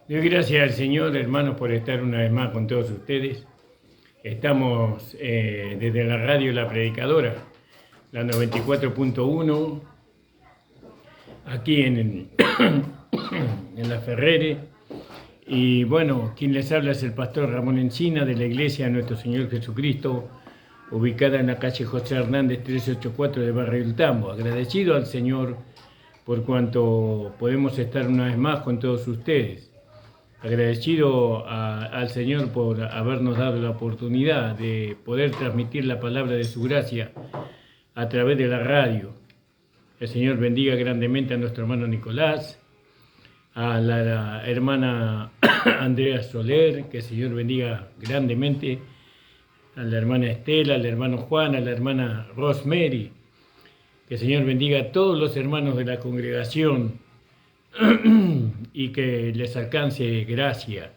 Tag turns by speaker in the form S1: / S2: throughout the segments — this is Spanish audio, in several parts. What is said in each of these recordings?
S1: Doy gracias al Señor, hermanos, por estar una vez más con todos ustedes. Estamos desde la radio La Predicadora, la 94.1, aquí en La Ferrere. Y bueno, quien les habla es el pastor Ramón Encina de la Iglesia de Nuestro Señor Jesucristo, ubicada en la calle José Hernández 384 de Barrio del Tambo. Agradecido al Señor por cuanto podemos estar una vez más con todos ustedes. Agradecido al Señor por habernos dado la oportunidad de poder transmitir la palabra de su gracia a través de la radio. El Señor bendiga grandemente a nuestro hermano Nicolás, a la hermana Andrea Soler, que el Señor bendiga grandemente, a la hermana Estela, al hermano Juan, a la hermana Rosemary, que el Señor bendiga a todos los hermanos de la congregación y que les alcance gracia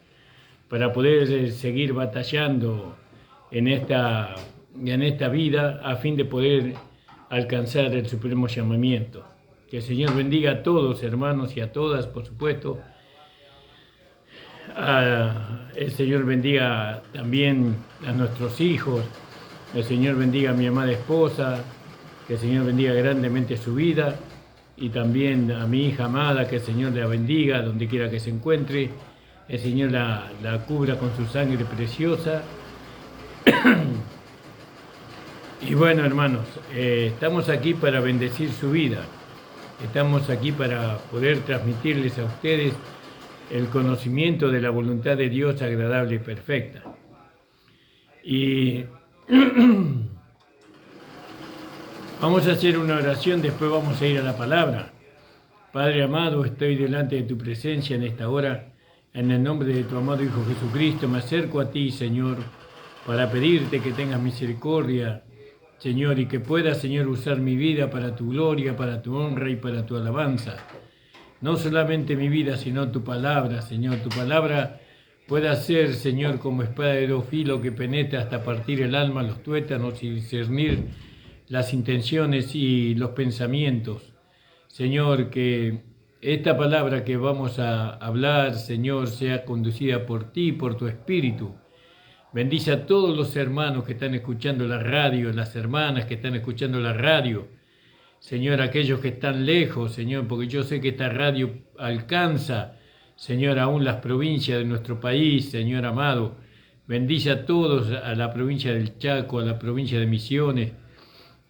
S1: para poder seguir batallando en esta vida a fin de poder alcanzar el supremo llamamiento. Que el Señor bendiga a todos, hermanos, y a todas, por supuesto. El Señor bendiga también a nuestros hijos. El Señor bendiga a mi amada esposa. Que el Señor bendiga grandemente su vida. Y también a mi hija amada, que el Señor la bendiga donde quiera que se encuentre. El Señor la cubra con su sangre preciosa. Y bueno, hermanos, estamos aquí para bendecir su vida. Estamos aquí para poder transmitirles a ustedes el conocimiento de la voluntad de Dios agradable y perfecta. Y vamos a hacer una oración, después vamos a ir a la palabra. Padre amado, estoy delante de tu presencia en esta hora. En el nombre de tu amado Hijo Jesucristo, me acerco a ti, Señor, para pedirte que tengas misericordia, Señor, y que puedas, Señor, usar mi vida para tu gloria, para tu honra y para tu alabanza. No solamente mi vida, sino tu palabra, Señor. Tu palabra pueda ser, Señor, como espada de dos filos que penetra hasta partir el alma, los tuétanos y discernir las intenciones y los pensamientos. Señor, que esta palabra que vamos a hablar, Señor, sea conducida por ti, por tu Espíritu. Bendice a todos los hermanos que están escuchando la radio, las hermanas que están escuchando la radio. Señor, aquellos que están lejos, Señor, porque yo sé que esta radio alcanza, Señor, aún las provincias de nuestro país, Señor amado. Bendice a todos, a la provincia del Chaco, a la provincia de Misiones,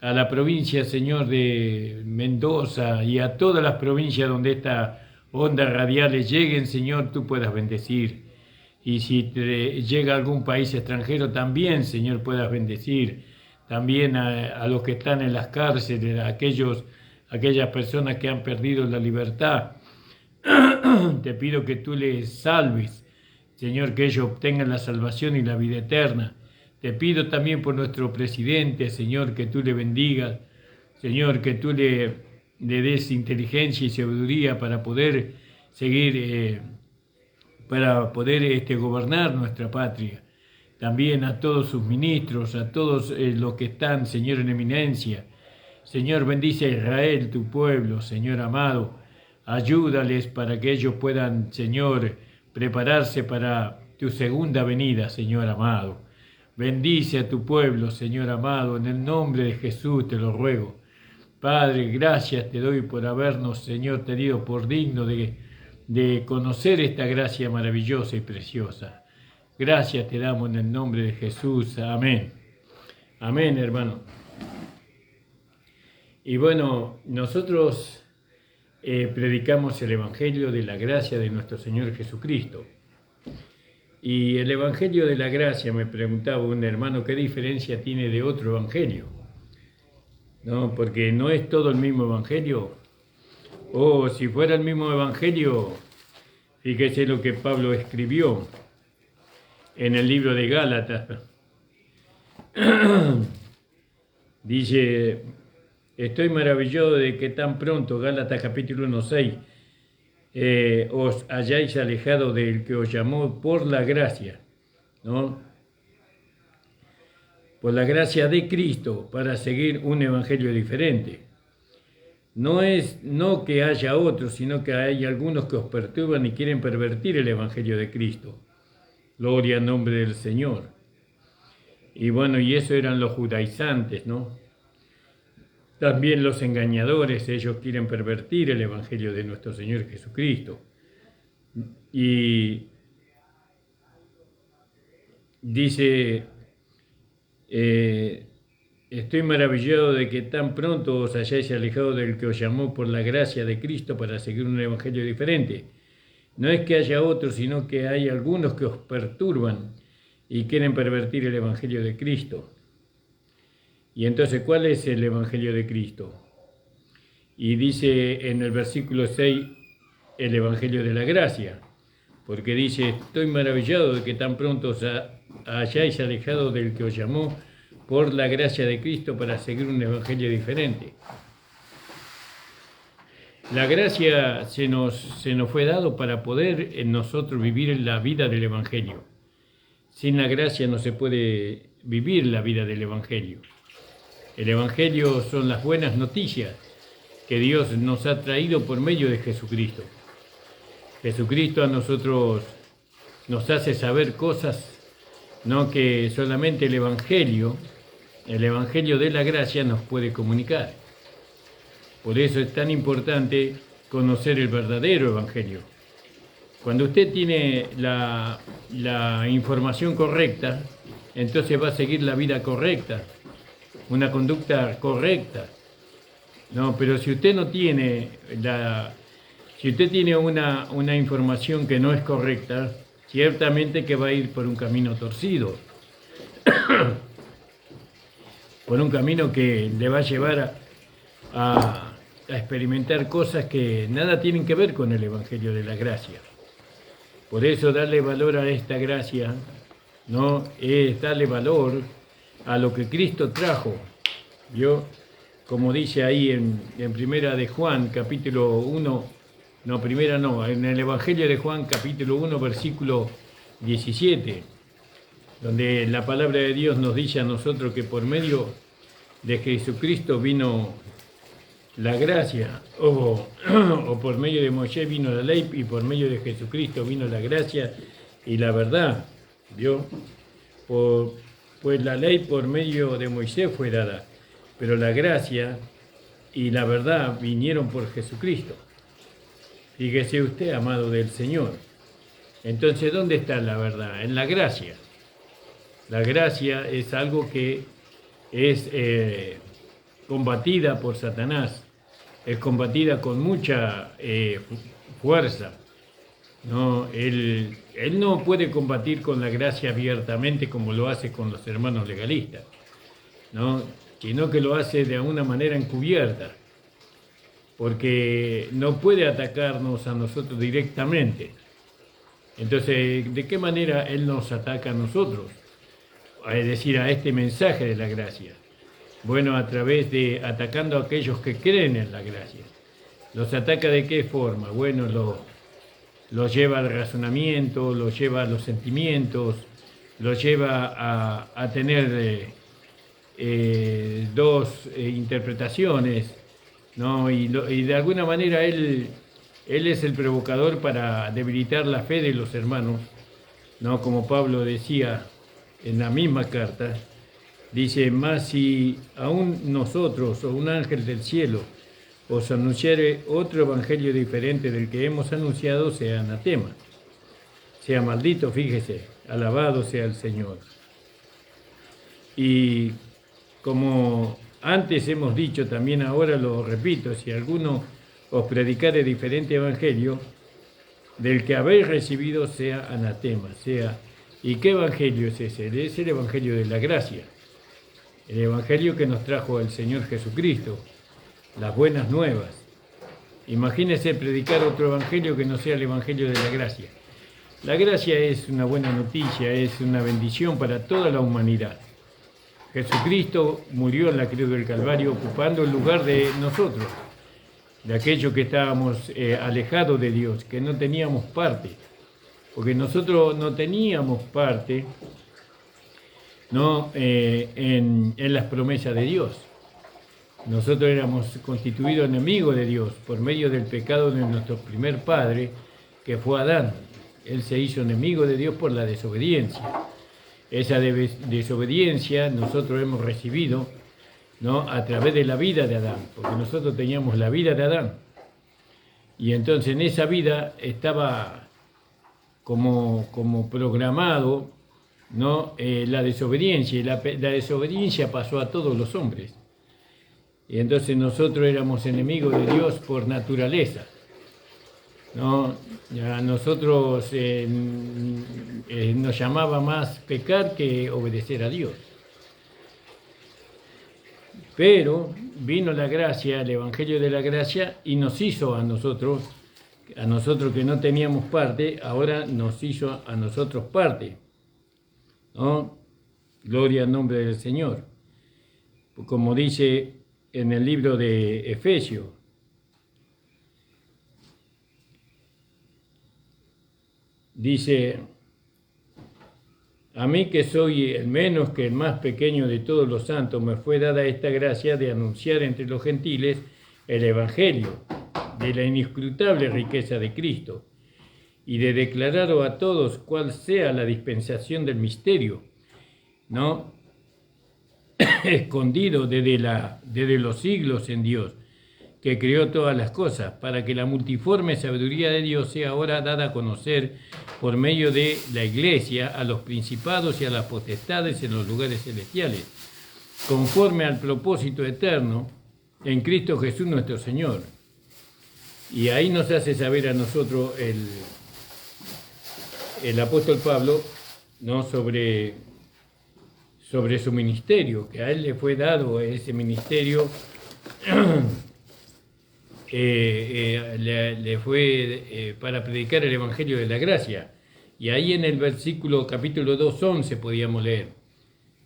S1: a la provincia, Señor, de Mendoza y a todas las provincias donde estas ondas radiales lleguen, Señor, tú puedas bendecir. Y si te llega a algún país extranjero también, Señor, puedas bendecir. También a los que están en las cárceles, a aquellas personas que han perdido la libertad. Te pido que tú les salves, Señor, que ellos obtengan la salvación y la vida eterna. Te pido también por nuestro presidente, Señor, que tú le bendigas. Señor, que tú le des inteligencia y sabiduría para poder seguir gobernar nuestra patria. También a todos sus ministros, a todos los que están, Señor, en eminencia. Señor, bendice a Israel, tu pueblo, Señor amado. Ayúdales para que ellos puedan, Señor, prepararse para tu segunda venida, Señor amado. Bendice a tu pueblo, Señor amado, en el nombre de Jesús te lo ruego. Padre, gracias te doy por habernos, Señor, tenido por digno de conocer esta gracia maravillosa y preciosa. Gracias te damos en el nombre de Jesús. Amén. Amén, hermano. Y bueno, nosotros predicamos el Evangelio de la gracia de nuestro Señor Jesucristo. Y el Evangelio de la gracia, me preguntaba un hermano, ¿qué diferencia tiene de otro Evangelio? ¿No? Porque no es todo el mismo Evangelio. O si fuera el mismo Evangelio, fíjese lo que Pablo escribió en el libro de Gálatas. Dice, estoy maravillado de que tan pronto, Gálatas capítulo 1:6, os hayáis alejado del que os llamó por la gracia, ¿no? Por la gracia de Cristo, para seguir un evangelio diferente. no que haya otros, sino que hay algunos que os perturban y quieren pervertir el Evangelio de Cristo. Gloria al nombre del Señor. Y bueno, y eso eran los judaizantes, ¿no? También los engañadores, ellos quieren pervertir el Evangelio de nuestro Señor Jesucristo. Y dice, estoy maravillado de que tan pronto os hayáis alejado del que os llamó por la gracia de Cristo para seguir un Evangelio diferente. No es que haya otros, sino que hay algunos que os perturban y quieren pervertir el Evangelio de Cristo. Y entonces, ¿cuál es el Evangelio de Cristo? Y dice en el versículo 6, el Evangelio de la gracia, porque dice, estoy maravillado de que tan pronto os hayáis alejado del que os llamó por la gracia de Cristo para seguir un Evangelio diferente. La gracia se nos fue dado para poder en nosotros vivir la vida del Evangelio. Sin la gracia no se puede vivir la vida del Evangelio. El Evangelio son las buenas noticias que Dios nos ha traído por medio de Jesucristo. Jesucristo a nosotros nos hace saber cosas, no que solamente el Evangelio de la gracia nos puede comunicar. Por eso es tan importante conocer el verdadero Evangelio. Cuando usted tiene la información correcta, entonces va a seguir la vida correcta, una conducta correcta. No, pero si usted no tiene si usted tiene una información que no es correcta, ciertamente que va a ir por un camino torcido, por un camino que le va a llevar a experimentar cosas que nada tienen que ver con el Evangelio de la gracia. Por eso darle valor a esta gracia, ¿no? Es darle valor a lo que Cristo trajo. Yo, como dice ahí en primera de Juan, capítulo 1, en el Evangelio de Juan, capítulo 1, versículo 17, donde la palabra de Dios nos dice a nosotros que por medio de Jesucristo vino la gracia, o por medio de Moisés vino la ley, y por medio de Jesucristo vino la gracia y la verdad. ¿Vio? Pues la ley por medio de Moisés fue dada, pero la gracia y la verdad vinieron por Jesucristo. Fíjese usted, amado del Señor. Entonces, ¿dónde está la verdad? En la gracia. La gracia es algo que es combatida por Satanás, es combatida con mucha fuerza. No, él no puede combatir con la gracia abiertamente como lo hace con los hermanos legalistas, ¿no? Sino que lo hace de una manera encubierta, porque no puede atacarnos a nosotros directamente. Entonces, ¿de qué manera él nos ataca a nosotros? Es decir, a este mensaje de la gracia. Bueno, a través de atacando a aquellos que creen en la gracia. ¿Los ataca de qué forma? Bueno, los lleva al razonamiento, los lleva a los sentimientos, los lleva a tener dos interpretaciones, ¿no? Y de alguna manera él es el provocador para debilitar la fe de los hermanos, ¿no? Como Pablo decía en la misma carta, dice, más si aún nosotros o un ángel del cielo os anunciare otro evangelio diferente del que hemos anunciado, sea anatema, sea maldito, fíjese, alabado sea el Señor. Y como antes hemos dicho, también ahora lo repito, si alguno os predicare diferente evangelio del que habéis recibido, sea anatema, sea... ¿Y qué evangelio es ese? Es el evangelio de la gracia, el evangelio que nos trajo el Señor Jesucristo, las buenas nuevas. Imagínese predicar otro evangelio que no sea el evangelio de la gracia. La gracia es una buena noticia, es una bendición para toda la humanidad. Jesucristo murió en la cruz del Calvario ocupando el lugar de nosotros, de aquellos que estábamos alejados de Dios, que no teníamos parte, porque nosotros no teníamos parte, ¿no? En las promesas de Dios. nosotros éramos constituidos enemigos de Dios por medio del pecado de nuestro primer padre, que fue Adán. Él se hizo enemigo de Dios por la desobediencia. Esa desobediencia nosotros hemos recibido, ¿no?, a través de la vida de Adán, porque nosotros teníamos la vida de Adán. Y entonces en esa vida estaba como programado, ¿no?, la desobediencia, y la desobediencia pasó a todos los hombres. Y entonces nosotros éramos enemigos de Dios por naturaleza, ¿no? A nosotros nos llamaba más pecar que obedecer a Dios. Pero vino la gracia, el Evangelio de la Gracia, y nos hizo a nosotros que no teníamos parte, ahora nos hizo a nosotros parte, ¿no? Gloria al nombre del Señor. Como dice en el libro de Efesios, dice: a mí, que soy el menos que el más pequeño de todos los santos, me fue dada esta gracia de anunciar entre los gentiles el Evangelio de la inescrutable riqueza de Cristo, y de declarar a todos cuál sea la dispensación del misterio, ¿no?, escondido desde los siglos en Dios, que creó todas las cosas, para que la multiforme sabiduría de Dios sea ahora dada a conocer por medio de la Iglesia a los principados y a las potestades en los lugares celestiales, conforme al propósito eterno en Cristo Jesús nuestro Señor. Y ahí nos hace saber a nosotros el apóstol Pablo, ¿no?, sobre su ministerio, que a él le fue dado ese ministerio, le fue para predicar el Evangelio de la Gracia. Y ahí en el versículo capítulo 2:11 podíamos leer.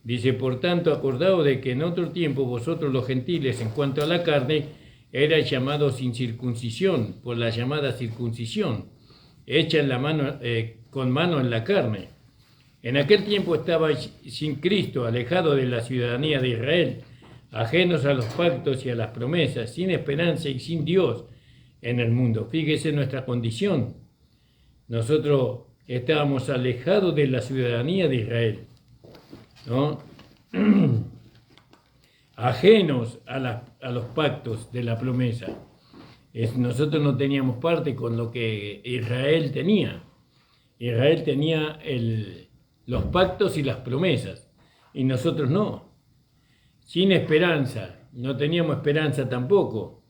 S1: Dice: por tanto, acordaos de que en otro tiempo vosotros los gentiles, en cuanto a la carne, erais llamados sin circuncisión, por la llamada circuncisión, hecha con mano en la carne. En aquel tiempo estabais sin Cristo, alejados de la ciudadanía de Israel, ajenos a los pactos y a las promesas, sin esperanza y sin Dios en el mundo. Fíjese nuestra condición. Nosotros estábamos alejados de la ciudadanía de Israel, ¿no? Ajenos a los pactos de la promesa. Nosotros no teníamos parte con lo que Israel tenía. Israel tenía los pactos y las promesas, y nosotros no. Sin esperanza, no teníamos esperanza tampoco,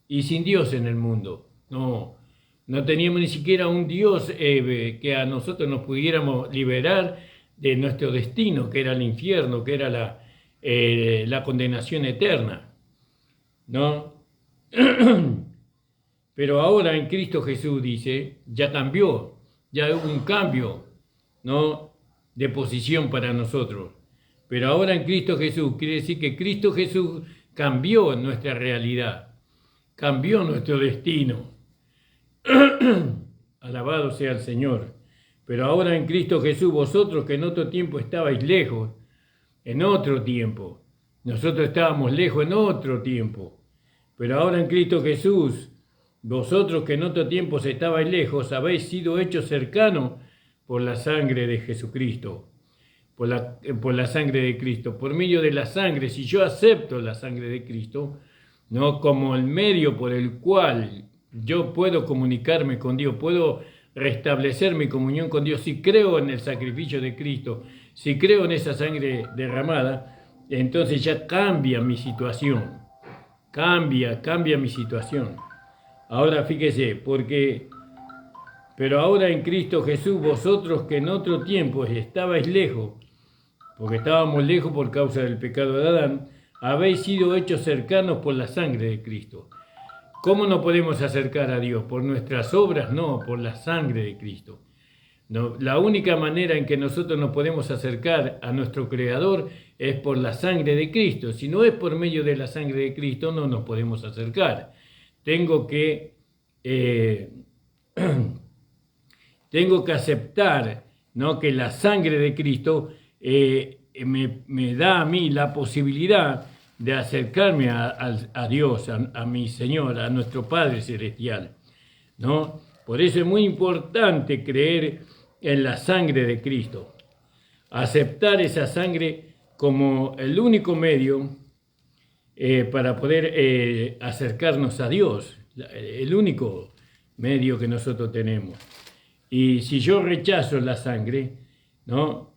S1: y sin Dios en el mundo. No teníamos ni siquiera un Dios que a nosotros nos pudiéramos liberar de nuestro destino, que era el infierno, que era la condenación eterna, ¿no? Pero ahora en Cristo Jesús, dice, ya cambió, ya hubo un cambio, ¿no?, de posición para nosotros. Pero ahora en Cristo Jesús, quiere decir que Cristo Jesús cambió nuestra realidad, cambió nuestro destino. Alabado sea el Señor. Pero ahora en Cristo Jesús, vosotros que en otro tiempo estabais lejos, en otro tiempo, nosotros estábamos lejos en otro tiempo, pero ahora en Cristo Jesús, vosotros que en otro tiempo estabais lejos, habéis sido hechos cercanos por la sangre de Jesucristo, por la sangre de Cristo, por medio de la sangre. Si yo acepto la sangre de Cristo, ¿no?, como el medio por el cual yo puedo comunicarme con Dios, puedo restablecer mi comunión con Dios, si creo en el sacrificio de Cristo, si creo en esa sangre derramada, entonces ya cambia mi situación, cambia mi situación. Ahora fíjese, pero ahora en Cristo Jesús, vosotros que en otro tiempo estabais lejos, porque estábamos lejos por causa del pecado de Adán, habéis sido hechos cercanos por la sangre de Cristo. ¿Cómo nos podemos acercar a Dios? ¿Por nuestras obras? No, por la sangre de Cristo. No, la única manera en que nosotros nos podemos acercar a nuestro Creador es por la sangre de Cristo. Si no es por medio de la sangre de Cristo, no nos podemos acercar. Tengo que aceptar, ¿no?, que la sangre de Cristo me da a mí la posibilidad de acercarme a Dios, a mi Señor, a nuestro Padre Celestial, ¿no? Por eso es muy importante creer en la sangre de Cristo, aceptar esa sangre como el único medio para poder acercarnos a Dios, el único medio que nosotros tenemos. Y si yo rechazo la sangre, ¿no?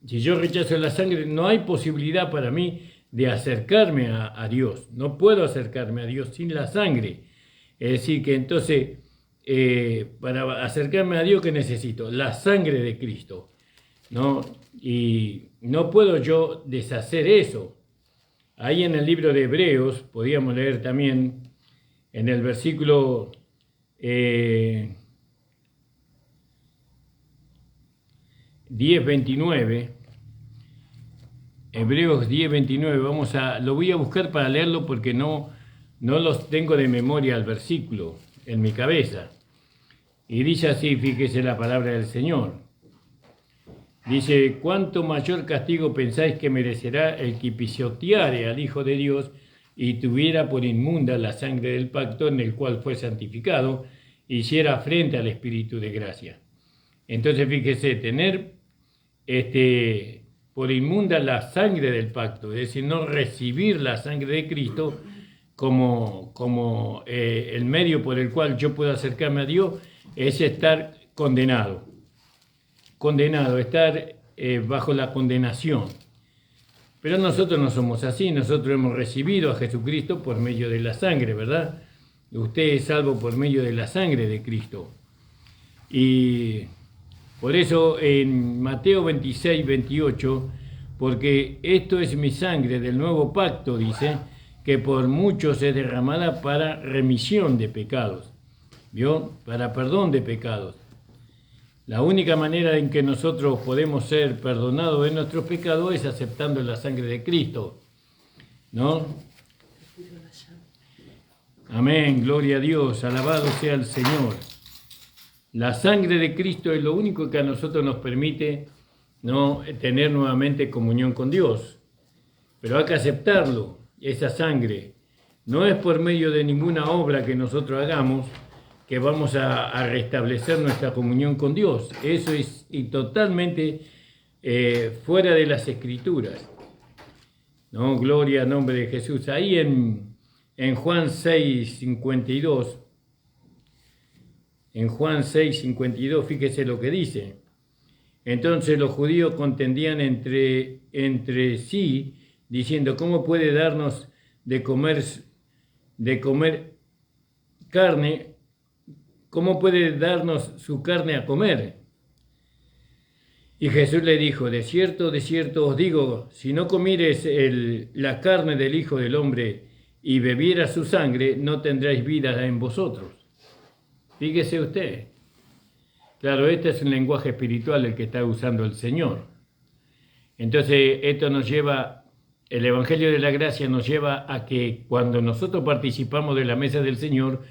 S1: Si yo rechazo la sangre, no hay posibilidad para mí de acercarme a Dios. No puedo acercarme a Dios sin la sangre. Es decir, que entonces, para acercarme a Dios, ¿qué necesito? La sangre de Cristo, ¿no? Y no puedo yo deshacer eso. Ahí en el libro de Hebreos, podíamos leer también, en el versículo 10:29, Hebreos 10:29, lo voy a buscar para leerlo porque no los tengo de memoria al versículo en mi cabeza. Y dice así, fíjese la palabra del Señor. Dice, ¿cuánto mayor castigo pensáis que merecerá el que pisoteare al Hijo de Dios y tuviera por inmunda la sangre del pacto en el cual fue santificado y hiciera frente al Espíritu de gracia? Entonces, fíjese, tener por inmunda la sangre del pacto, es decir, no recibir la sangre de Cristo como el medio por el cual yo puedo acercarme a Dios, es estar condenado, estar bajo la condenación. Pero nosotros no somos así, nosotros hemos recibido a Jesucristo por medio de la sangre, ¿verdad? Usted es salvo por medio de la sangre de Cristo. Y por eso en Mateo 26:28, porque esto es mi sangre del nuevo pacto, dice, que por muchos es derramada para remisión de pecados, ¿vio? Para perdón de pecados. La única manera en que nosotros podemos ser perdonados de nuestros pecados es aceptando la sangre de Cristo, ¿no? Amén, gloria a Dios, alabado sea el Señor. La sangre de Cristo es lo único que a nosotros nos permite, ¿no?, tener nuevamente comunión con Dios. Pero hay que aceptarlo, esa sangre. No es por medio de ninguna obra que nosotros hagamos que vamos a restablecer nuestra comunión con Dios. Eso es totalmente fuera de las Escrituras, ¿no? Gloria al nombre de Jesús. Ahí en Juan 6:52, fíjese lo que dice. Entonces los judíos contendían entre sí, diciendo, ¿cómo puede darnos de comer carne? ¿Cómo puede darnos su carne a comer? Y Jesús le dijo, de cierto os digo, si no comieres la carne del Hijo del Hombre y bebieras su sangre, no tendréis vida en vosotros. Fíjese usted. Claro, este es un lenguaje espiritual el que está usando el Señor. Entonces, esto nos lleva, el Evangelio de la Gracia nos lleva a que cuando nosotros participamos de la mesa del Señor,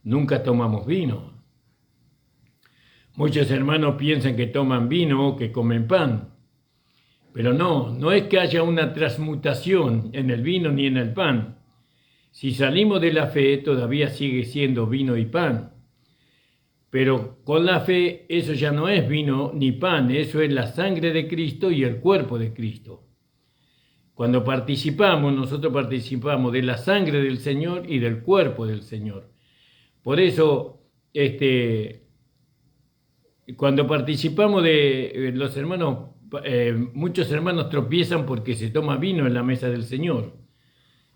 S1: nunca tomamos vino. Muchos hermanos piensan que toman vino o que comen pan, pero no es que haya una transmutación en el vino ni en el pan. Si salimos de la fe, todavía sigue siendo vino y pan. Pero con la fe, eso ya no es vino ni pan, eso es la sangre de Cristo y el cuerpo de Cristo. Cuando participamos, nosotros participamos de la sangre del Señor y del cuerpo del Señor. Por eso, cuando participamos de los hermanos, muchos hermanos tropiezan porque se toma vino en la mesa del Señor,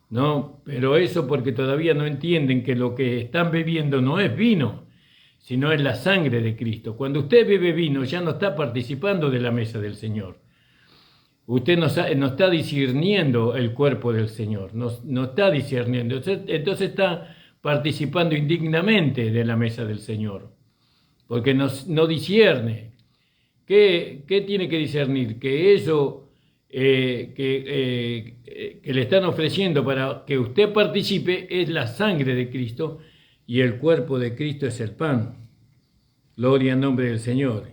S1: ¿no? Pero eso porque todavía no entienden que lo que están bebiendo no es vino, sino es la sangre de Cristo. Cuando usted bebe vino, ya no está participando de la mesa del Señor. Usted no está discerniendo el cuerpo del Señor, no está discerniendo. Entonces está participando indignamente de la mesa del Señor, porque no discierne. ¿Qué tiene que discernir? Que eso que le están ofreciendo para que usted participe es la sangre de Cristo y el cuerpo de Cristo es el pan. Gloria al nombre del Señor.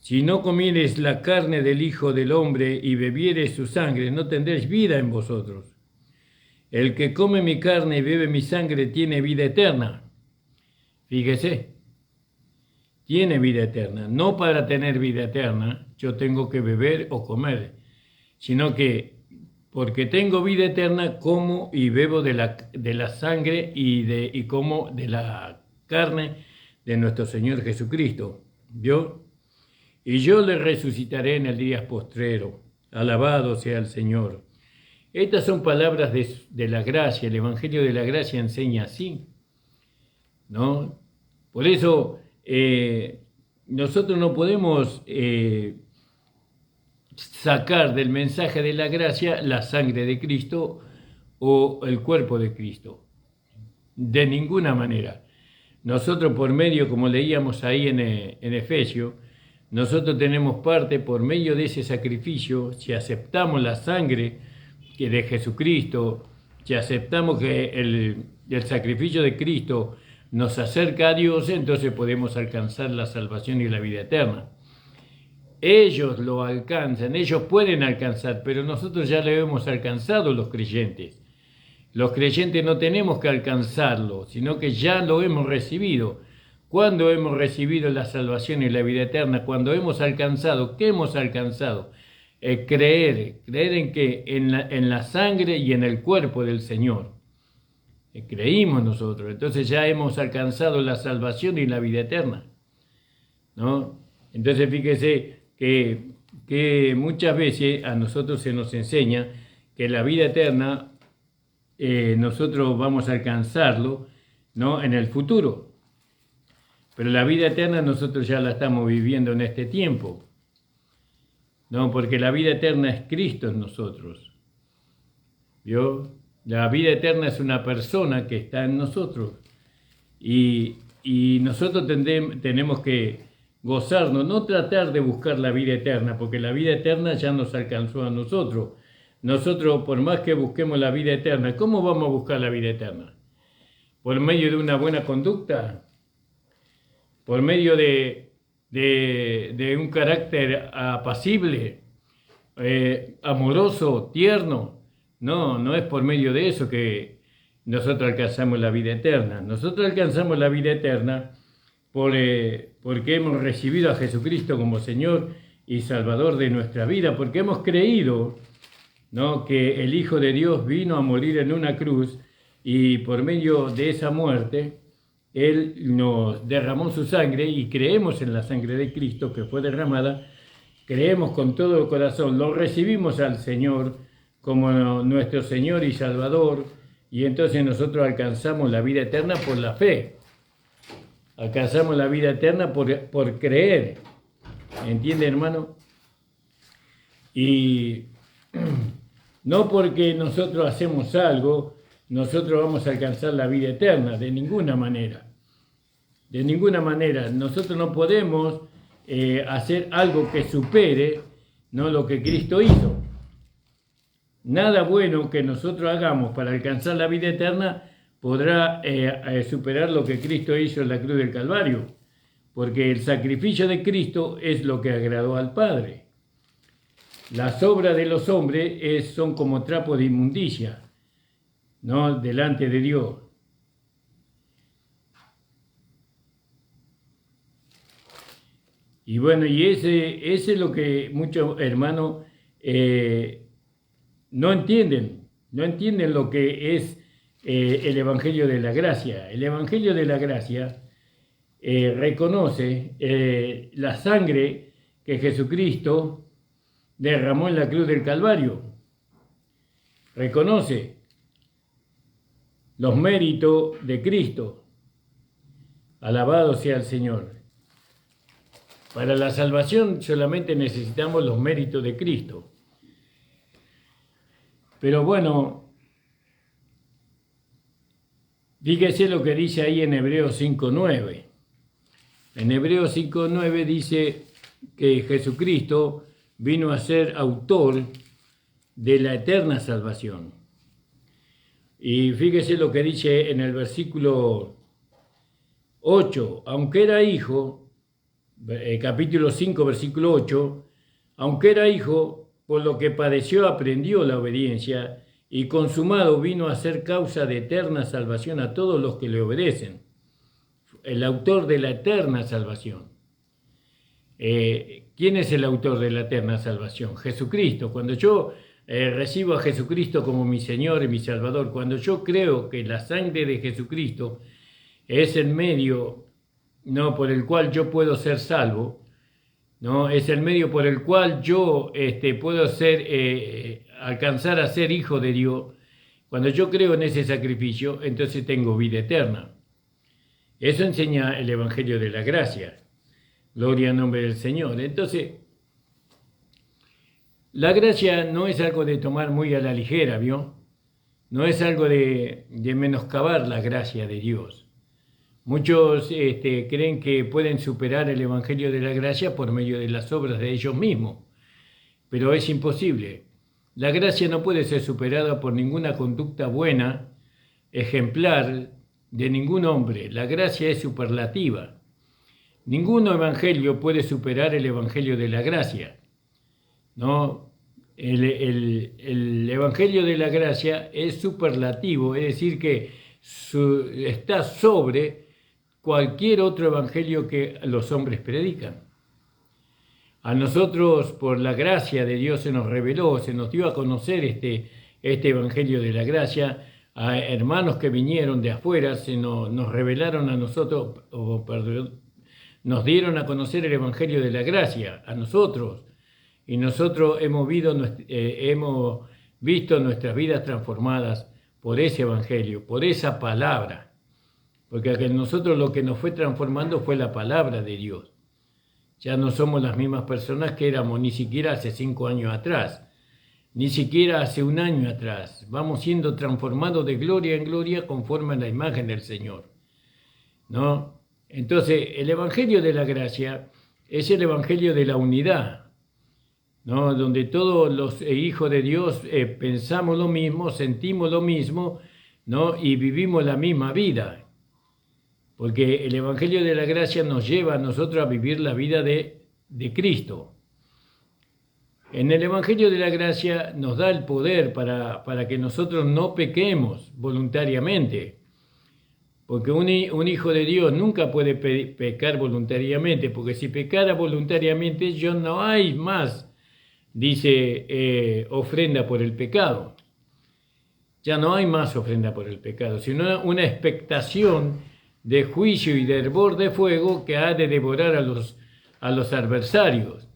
S1: Si no comieres la carne del Hijo del Hombre y bebieres su sangre, no tendréis vida en vosotros. El que come mi carne y bebe mi sangre tiene vida eterna. Fíjese, tiene vida eterna. No para tener vida eterna yo tengo que beber o comer, sino que porque tengo vida eterna como y bebo de la sangre y como de la carne de nuestro Señor Jesucristo. ¿Vio? Y yo le resucitaré en el día postrero. Alabado sea el Señor. Estas son palabras de la gracia. El Evangelio de la Gracia enseña así, ¿no? Por eso nosotros no podemos sacar del mensaje de la gracia la sangre de Cristo o el cuerpo de Cristo. De ninguna manera. Nosotros por medio, como leíamos ahí en Efesios, nosotros tenemos parte por medio de ese sacrificio. Si aceptamos la sangre de Jesucristo, si aceptamos que el sacrificio de Cristo nos acerca a Dios, entonces podemos alcanzar la salvación y la vida eterna. Ellos lo alcanzan, ellos pueden alcanzar, pero nosotros ya lo hemos alcanzado los creyentes. Los creyentes no tenemos que alcanzarlo, sino que ya lo hemos recibido. ¿Cuándo hemos recibido la salvación y la vida eterna? Cuando hemos alcanzado, ¿qué hemos alcanzado? Creer en que en la sangre y en el cuerpo del Señor. Creímos nosotros, entonces ya hemos alcanzado la salvación y la vida eterna, ¿no? Entonces fíjese que muchas veces a nosotros se nos enseña que la vida eterna nosotros vamos a alcanzarlo, ¿no?, en el futuro. Pero la vida eterna nosotros ya la estamos viviendo en este tiempo, ¿no? Porque la vida eterna es Cristo en nosotros. ¿Vio? La vida eterna es una persona que está en nosotros. Y nosotros tenemos que gozarnos, no tratar de buscar la vida eterna, porque la vida eterna ya nos alcanzó a nosotros. Nosotros, por más que busquemos la vida eterna, ¿cómo vamos a buscar la vida eterna? ¿Por medio de una buena conducta? ¿Por medio de un carácter apacible, amoroso, tierno? No es por medio de eso que nosotros alcanzamos la vida eterna. Nosotros alcanzamos la vida eterna porque hemos recibido a Jesucristo como Señor y Salvador de nuestra vida, porque hemos creído, ¿no?, que el Hijo de Dios vino a morir en una cruz y por medio de esa muerte Él nos derramó su sangre y creemos en la sangre de Cristo que fue derramada, creemos con todo el corazón, lo recibimos al Señor como nuestro Señor y Salvador, y entonces nosotros alcanzamos la vida eterna por la fe, alcanzamos la vida eterna por creer, ¿entiende, hermano? Y no porque nosotros hacemos algo, nosotros vamos a alcanzar la vida eterna, de ninguna manera. De ninguna manera. Nosotros no podemos hacer algo que supere, ¿no?, lo que Cristo hizo. Nada bueno que nosotros hagamos para alcanzar la vida eterna podrá superar lo que Cristo hizo en la cruz del Calvario, porque el sacrificio de Cristo es lo que agradó al Padre. Las obras de los hombres son como trapos de inmundicia, ¿no?, delante de Dios. Y bueno, y ese es lo que muchos hermanos no entienden lo que es el Evangelio de la Gracia. El Evangelio de la Gracia reconoce la sangre que Jesucristo derramó en la cruz del Calvario. Reconoce los méritos de Cristo. Alabado sea el Señor. Para la salvación solamente necesitamos los méritos de Cristo. Pero bueno, fíjese lo que dice ahí en Hebreos 5:9. En Hebreos 5:9 dice que Jesucristo vino a ser autor de la eterna salvación. Y fíjese lo que dice en el versículo 8. Aunque era hijo, capítulo 5, versículo 8, aunque era hijo, por lo que padeció aprendió la obediencia, y consumado vino a ser causa de eterna salvación a todos los que le obedecen. El autor de la eterna salvación. ¿Quién es el autor de la eterna salvación? Jesucristo. Cuando yo recibo a Jesucristo como mi Señor y mi Salvador, cuando yo creo que la sangre de Jesucristo es el medio, ¿no?, por el cual yo puedo ser salvo, ¿no?, es el medio por el cual yo puedo alcanzar a ser hijo de Dios. Cuando yo creo en ese sacrificio, entonces tengo vida eterna. Eso enseña el Evangelio de la Gracia. Gloria al nombre del Señor. Entonces, la gracia no es algo de tomar muy a la ligera, ¿vio? No es algo de menoscabar la gracia de Dios. Muchos creen que pueden superar el Evangelio de la Gracia por medio de las obras de ellos mismos, pero es imposible. La gracia no puede ser superada por ninguna conducta buena, ejemplar, de ningún hombre. La gracia es superlativa. Ningún evangelio puede superar el Evangelio de la Gracia, ¿no? El Evangelio de la Gracia es superlativo, es decir, que está sobre cualquier otro evangelio que los hombres predican. A nosotros, por la gracia de Dios, se nos reveló, se nos dio a conocer este Evangelio de la Gracia. A hermanos que vinieron de afuera nos revelaron a nosotros, nos dieron a conocer el Evangelio de la Gracia, a nosotros. Y nosotros hemos visto nuestras vidas transformadas por ese Evangelio, por esa palabra. Porque a nosotros lo que nos fue transformando fue la palabra de Dios. Ya no somos las mismas personas que éramos ni siquiera hace 5 años atrás, ni siquiera hace 1 año atrás. Vamos siendo transformados de gloria en gloria conforme a la imagen del Señor, ¿no? Entonces, el Evangelio de la Gracia es el Evangelio de la unidad, ¿no? Donde todos los hijos de Dios pensamos lo mismo, sentimos lo mismo, ¿no? Y vivimos la misma vida. Porque el Evangelio de la Gracia nos lleva a nosotros a vivir la vida de Cristo. En el Evangelio de la Gracia nos da el poder para que nosotros no pequemos voluntariamente. Porque un hijo de Dios nunca puede pecar voluntariamente, porque si pecara voluntariamente ya no hay más, dice, ofrenda por el pecado. Ya no hay más ofrenda por el pecado, sino una expectación de juicio y de hervor de fuego que ha de devorar a los adversarios.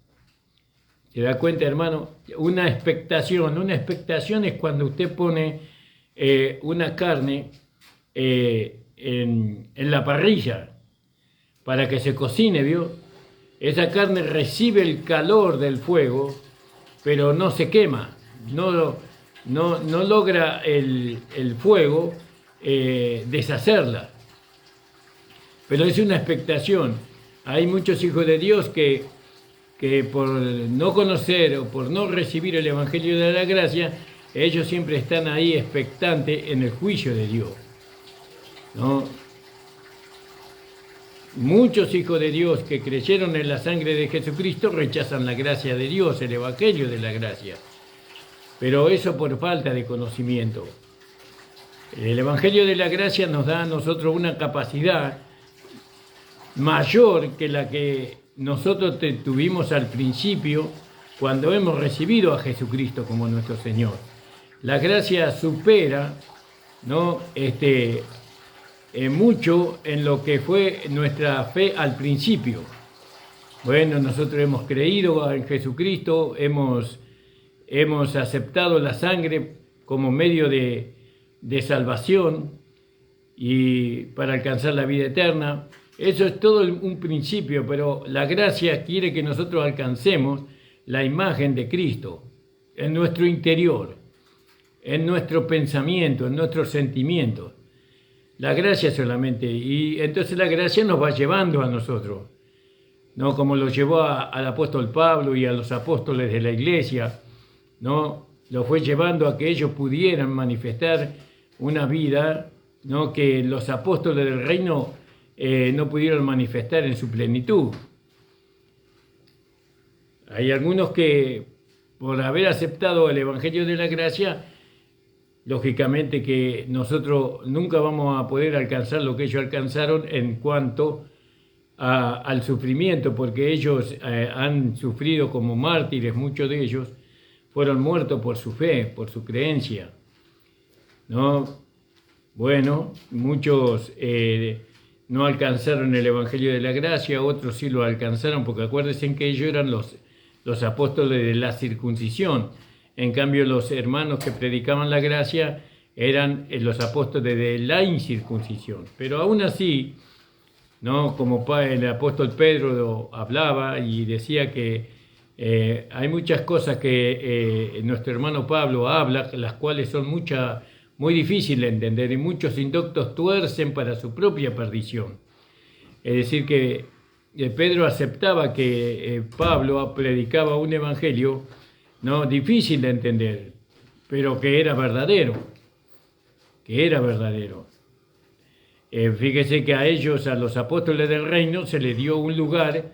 S1: ¿Se da cuenta, hermano? Una expectación es cuando usted pone una carne en la parrilla para que se cocine, ¿vio? Esa carne recibe el calor del fuego, pero no se quema, no logra el fuego deshacerla. Pero es una expectación. Hay muchos hijos de Dios que por no conocer o por no recibir el Evangelio de la Gracia, ellos siempre están ahí expectantes en el juicio de Dios, ¿no? Muchos hijos de Dios que creyeron en la sangre de Jesucristo rechazan la gracia de Dios, el Evangelio de la Gracia. Pero eso por falta de conocimiento. El Evangelio de la Gracia nos da a nosotros una capacidad mayor que la que nosotros tuvimos al principio cuando hemos recibido a Jesucristo como nuestro Señor. La gracia supera, ¿no?, mucho en lo que fue nuestra fe al principio. Bueno, nosotros hemos creído en Jesucristo, hemos aceptado la sangre como medio de salvación y para alcanzar la vida eterna. Eso es todo un principio, pero la gracia quiere que nosotros alcancemos la imagen de Cristo en nuestro interior, en nuestro pensamiento, en nuestros sentimientos. La gracia solamente, y entonces la gracia nos va llevando a nosotros, ¿no? Como lo llevó al apóstol Pablo y a los apóstoles de la iglesia, ¿no? Lo fue llevando a que ellos pudieran manifestar una vida, ¿no?, que los apóstoles del reino no pudieron manifestar en su plenitud. Hay algunos que, por haber aceptado el Evangelio de la Gracia, lógicamente que nosotros nunca vamos a poder alcanzar lo que ellos alcanzaron en cuanto al sufrimiento, porque ellos han sufrido como mártires, muchos de ellos fueron muertos por su fe, por su creencia, ¿no? Bueno, muchos no alcanzaron el Evangelio de la Gracia, otros sí lo alcanzaron, porque acuérdense que ellos eran los apóstoles de la circuncisión. En cambio, los hermanos que predicaban la gracia eran los apóstoles de la incircuncisión. Pero aún así, ¿no? Como el apóstol Pedro hablaba y decía que hay muchas cosas que nuestro hermano Pablo habla, las cuales son muy difíciles de entender, y muchos indoctos tuercen para su propia perdición. Es decir, que Pedro aceptaba que Pablo predicaba un evangelio, ¿no? Difícil de entender, pero que era verdadero, fíjese que a ellos, a los apóstoles del reino, se les dio un lugar,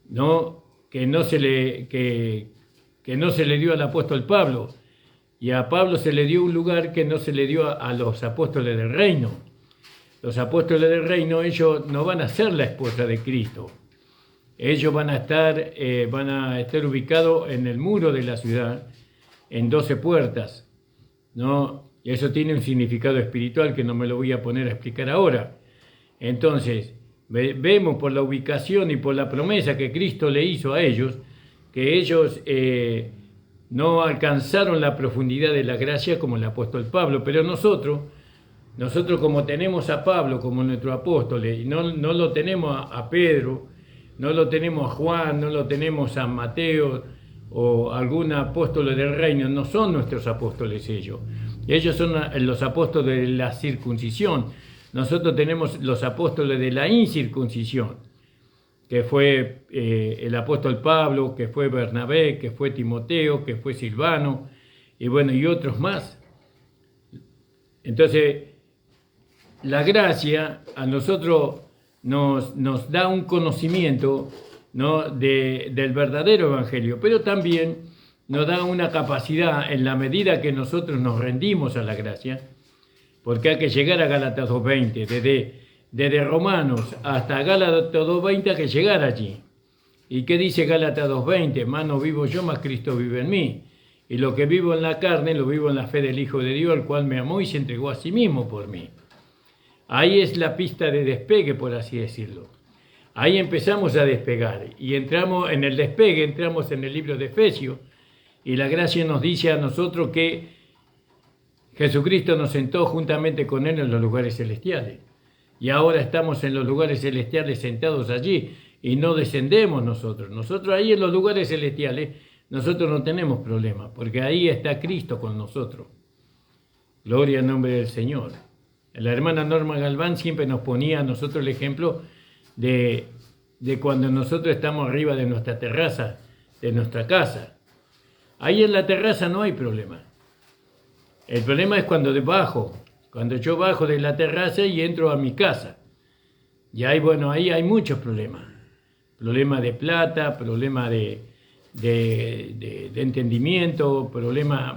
S1: ¿no? que no se le dio al apóstol Pablo, y a Pablo se le dio un lugar que no se le dio a los apóstoles del reino. Los apóstoles del reino, ellos no van a ser la esposa de Cristo. Ellos van a estar ubicados en el muro de la ciudad, en 12 puertas, ¿no? Y eso tiene un significado espiritual que no me lo voy a poner a explicar ahora. Entonces, vemos por la ubicación y por la promesa que Cristo le hizo a ellos, que ellos no alcanzaron la profundidad de la gracia como el apóstol Pablo, pero nosotros como tenemos a Pablo como nuestro apóstol, y no lo tenemos a Pedro, no lo tenemos a Juan, no lo tenemos a Mateo o algún apóstol del reino, no son nuestros apóstoles ellos. Ellos son los apóstoles de la circuncisión. Nosotros tenemos los apóstoles de la incircuncisión, que fue el apóstol Pablo, que fue Bernabé, que fue Timoteo, que fue Silvano, y bueno, y otros más. Entonces, la gracia a nosotros nos da un conocimiento, ¿no? del verdadero evangelio, pero también nos da una capacidad en la medida que nosotros nos rendimos a la gracia, porque hay que llegar a Gálatas 2:20, desde Romanos hasta Gálatas 2:20 hay que llegar allí. ¿Y qué dice Gálatas 2:20? Más no vivo yo, más Cristo vive en mí. Y lo que vivo en la carne, lo vivo en la fe del Hijo de Dios, el cual me amó y se entregó a sí mismo por mí. Ahí es la pista de despegue, por así decirlo. Ahí empezamos a despegar y entramos en el despegue, entramos en el libro de Efesios, y la gracia nos dice a nosotros que Jesucristo nos sentó juntamente con Él en los lugares celestiales. Y ahora estamos en los lugares celestiales sentados allí y no descendemos nosotros. Nosotros ahí en los lugares celestiales, nosotros no tenemos problema, porque ahí está Cristo con nosotros. Gloria al nombre del Señor. La hermana Norma Galván siempre nos ponía a nosotros el ejemplo de cuando nosotros estamos arriba de nuestra terraza, de nuestra casa. Ahí en la terraza no hay problema. El problema es cuando yo bajo de la terraza y entro a mi casa. Y ahí, bueno, ahí hay muchos problemas. Problemas de plata, problemas de entendimiento,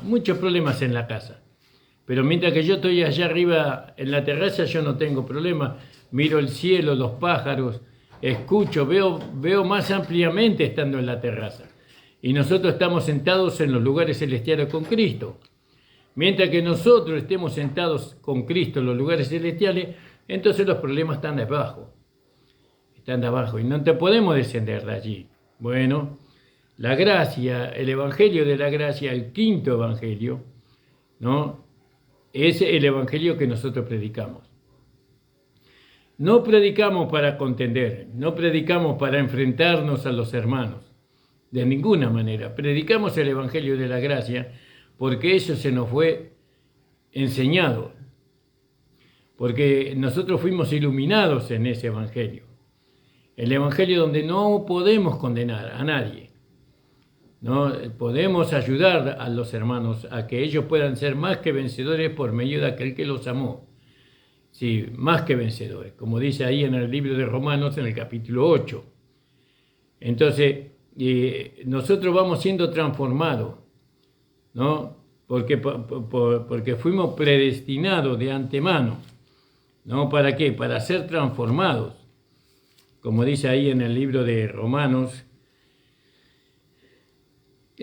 S1: muchos problemas en la casa. Pero mientras que yo estoy allá arriba en la terraza, yo no tengo problema. Miro el cielo, los pájaros, escucho, veo más ampliamente estando en la terraza. Y nosotros estamos sentados en los lugares celestiales con Cristo. Mientras que nosotros estemos sentados con Cristo en los lugares celestiales, entonces los problemas están de abajo. Están de abajo y no te podemos descender de allí. Bueno, la gracia, el evangelio de la gracia, el quinto evangelio, ¿no? Es el evangelio que nosotros predicamos. No predicamos para contender, no predicamos para enfrentarnos a los hermanos, de ninguna manera. Predicamos el evangelio de la gracia porque eso se nos fue enseñado, porque nosotros fuimos iluminados en ese evangelio. El evangelio donde no podemos condenar a nadie. No podemos ayudar a los hermanos a que ellos puedan ser más que vencedores por medio de aquel que los amó. Sí, más que vencedores, como dice ahí en el libro de Romanos en el capítulo 8. Entonces, nosotros vamos siendo transformados, ¿no? Porque fuimos predestinados de antemano, ¿no? ¿Para qué? Para ser transformados. Como dice ahí en el libro de Romanos,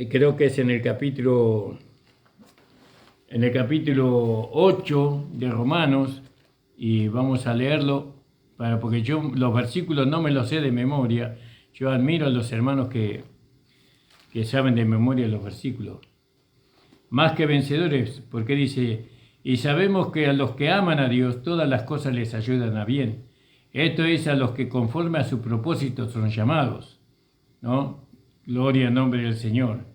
S1: creo que es en el capítulo 8 de Romanos, y vamos a leerlo, porque yo los versículos no me los sé de memoria. Yo admiro a los hermanos que saben de memoria los versículos. Más que vencedores, porque dice, y sabemos que a los que aman a Dios, todas las cosas les ayudan a bien. Esto es a los que conforme a su propósito son llamados, ¿no? Gloria al nombre del Señor,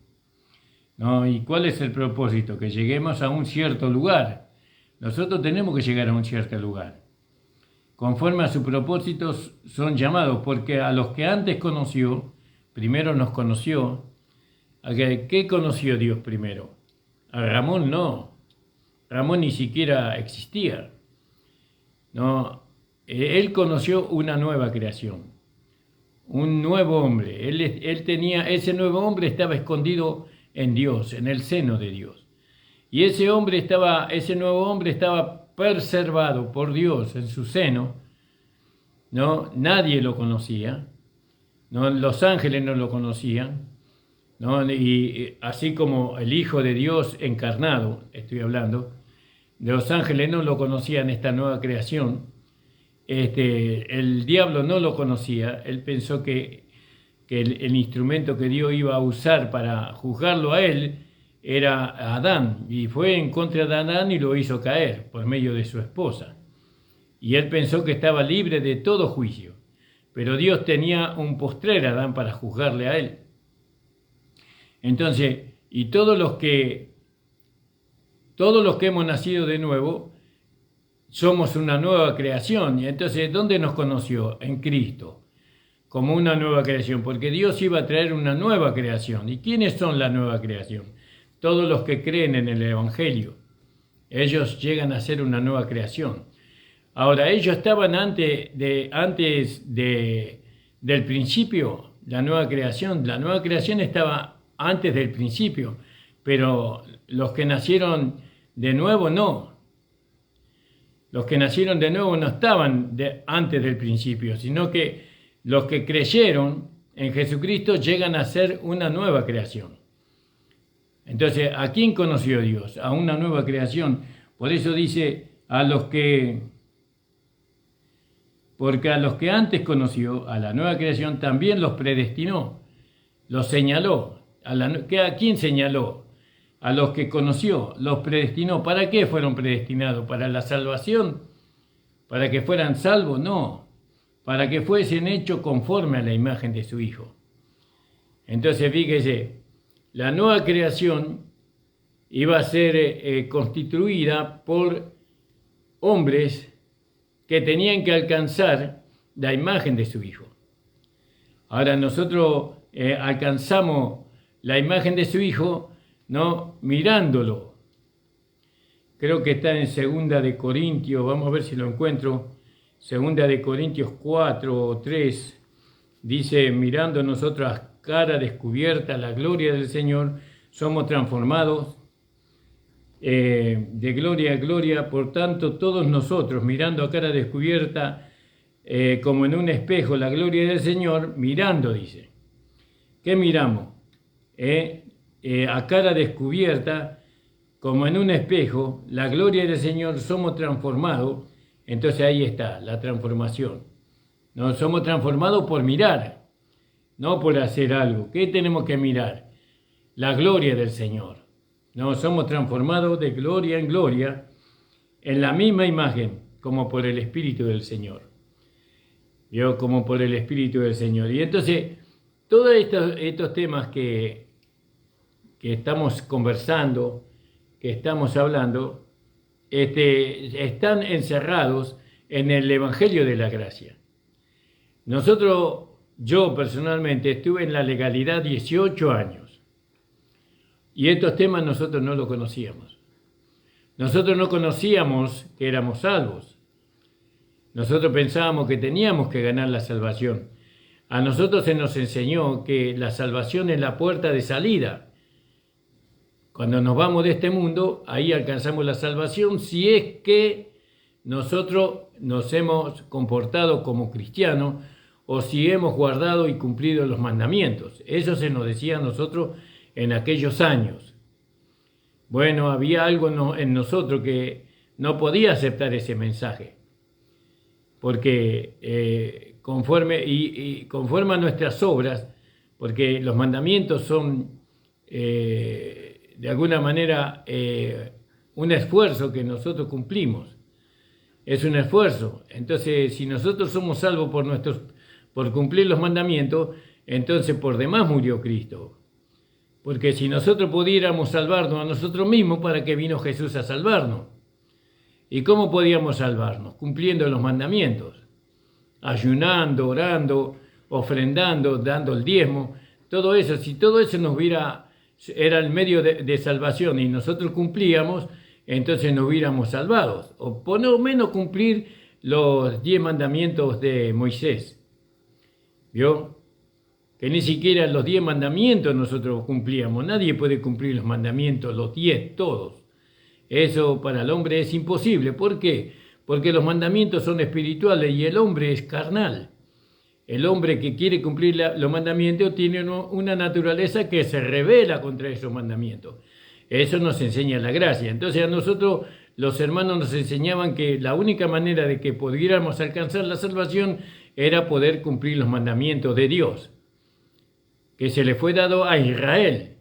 S1: ¿no? ¿Y cuál es el propósito? Que lleguemos a un cierto lugar. Nosotros tenemos que llegar a un cierto lugar. Conforme a su propósito son llamados, porque a los que antes conoció, primero nos conoció. ¿Qué conoció Dios primero? A Ramón no. Ramón ni siquiera existía, ¿no? Él conoció una nueva creación, un nuevo hombre. Él tenía, ese nuevo hombre estaba escondido en Dios, en el seno de Dios. Y ese nuevo hombre estaba preservado por Dios en su seno, ¿no? Nadie lo conocía, ¿no? Los ángeles no lo conocían, ¿no? Y así como el Hijo de Dios encarnado, estoy hablando, los ángeles no lo conocían, esta nueva creación. El diablo no lo conocía. Él pensó que el instrumento que Dios iba a usar para juzgarlo a él era Adán, y fue en contra de Adán y lo hizo caer por medio de su esposa. Y él pensó que estaba libre de todo juicio, pero Dios tenía un postrer Adán para juzgarle a él. Entonces, y todos los que hemos nacido de nuevo, somos una nueva creación. Y entonces, ¿dónde nos conoció? En Cristo, como una nueva creación, porque Dios iba a traer una nueva creación. ¿Y quiénes son la nueva creación? Todos los que creen en el Evangelio. Ellos llegan a ser una nueva creación. Ahora, ellos estaban antes del principio, la nueva creación. La nueva creación estaba antes del principio, pero los que nacieron de nuevo no. Los que nacieron de nuevo no estaban antes del principio, sino que los que creyeron en Jesucristo llegan a ser una nueva creación. Entonces, ¿a quién conoció Dios? A una nueva creación. Por eso dice, porque a los que antes conoció, a la nueva creación, también los predestinó, los señaló. ¿A quién señaló? A los que conoció, los predestinó. ¿Para qué fueron predestinados? ¿Para la salvación? ¿Para que fueran salvos? No. Para que fuesen hechos conforme a la imagen de su Hijo. Entonces, fíjese, la nueva creación iba a ser constituida por hombres que tenían que alcanzar la imagen de su Hijo. Ahora nosotros alcanzamos la imagen de su Hijo, ¿no? Mirándolo. Creo que está en 2 de Corintios, vamos a ver si lo encuentro. 2 de Corintios 4 o 3, dice, mirando nosotros a cara descubierta la gloria del Señor, somos transformados de gloria a gloria. Por tanto, todos nosotros, mirando a cara descubierta, como en un espejo, la gloria del Señor, mirando, dice. ¿Qué miramos? A cara descubierta, como en un espejo, la gloria del Señor, somos transformados. Entonces ahí está la transformación. No somos transformados por mirar, no por hacer algo. ¿Qué tenemos que mirar? La gloria del Señor. No somos transformados de gloria en gloria en la misma imagen, como por el Espíritu del Señor. ¿Vio? Como por el Espíritu del Señor. Y entonces, todos estos temas que estamos conversando, que estamos hablando, están encerrados en el Evangelio de la Gracia. Yo personalmente estuve en la legalidad 18 años y estos temas nosotros no los conocíamos. Nosotros no conocíamos que éramos salvos. Nosotros pensábamos que teníamos que ganar la salvación. A nosotros se nos enseñó que la salvación es la puerta de salida. Cuando nos vamos de este mundo, ahí alcanzamos la salvación si es que nosotros nos hemos comportado como cristianos o si hemos guardado y cumplido los mandamientos. Eso se nos decía a nosotros en aquellos años. Bueno, había algo en nosotros que no podía aceptar ese mensaje, porque conforme a nuestras obras, porque los mandamientos son de alguna manera un esfuerzo que nosotros cumplimos. Es un esfuerzo. Entonces, si nosotros somos salvos por cumplir los mandamientos, entonces por demás murió Cristo. Porque si nosotros pudiéramos salvarnos a nosotros mismos, ¿para qué vino Jesús a salvarnos? ¿Y cómo podíamos salvarnos? Cumpliendo los mandamientos, ayunando, orando, ofrendando, dando el diezmo, todo eso. Si todo eso era el medio de salvación y nosotros cumplíamos, entonces nos hubiéramos salvados. O por lo menos cumplir los 10 mandamientos de Moisés. ¿Vio? Que ni siquiera los 10 mandamientos nosotros cumplíamos. Nadie puede cumplir los mandamientos, los 10, todos. Eso para el hombre es imposible. ¿Por qué? Porque los mandamientos son espirituales y el hombre es carnal. El hombre que quiere cumplir los mandamientos tiene una naturaleza que se rebela contra esos mandamientos. Eso nos enseña la gracia. Entonces a nosotros los hermanos nos enseñaban que la única manera de que pudiéramos alcanzar la salvación era poder cumplir los mandamientos de Dios, que se le fue dado a Israel.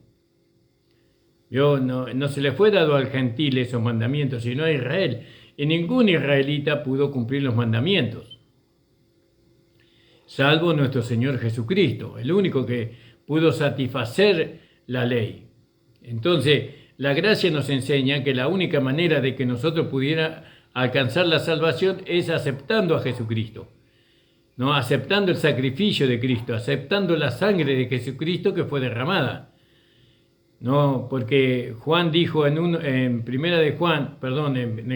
S1: No se le fue dado al gentil esos mandamientos, sino a Israel. Y ningún israelita pudo cumplir los mandamientos, salvo nuestro Señor Jesucristo, el único que pudo satisfacer la ley. Entonces, la gracia nos enseña que la única manera de que nosotros pudiera alcanzar la salvación es aceptando a Jesucristo, ¿no? Aceptando el sacrificio de Cristo, aceptando la sangre de Jesucristo que fue derramada. No, porque Juan dijo en el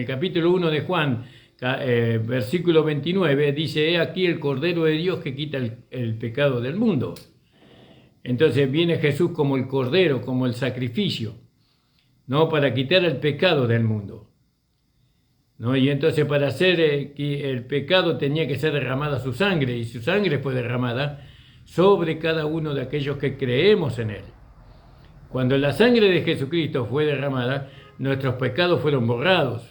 S1: capítulo 1 de Juan, versículo 29, dice: he aquí el Cordero de Dios que quita el pecado del mundo. Entonces viene Jesús como el Cordero, como el sacrificio, ¿no? Para quitar el pecado del mundo, ¿no? Y entonces para hacer el pecado tenía que ser derramada su sangre, y su sangre fue derramada sobre cada uno de aquellos que creemos en Él. Cuando la sangre de Jesucristo fue derramada, nuestros pecados fueron borrados.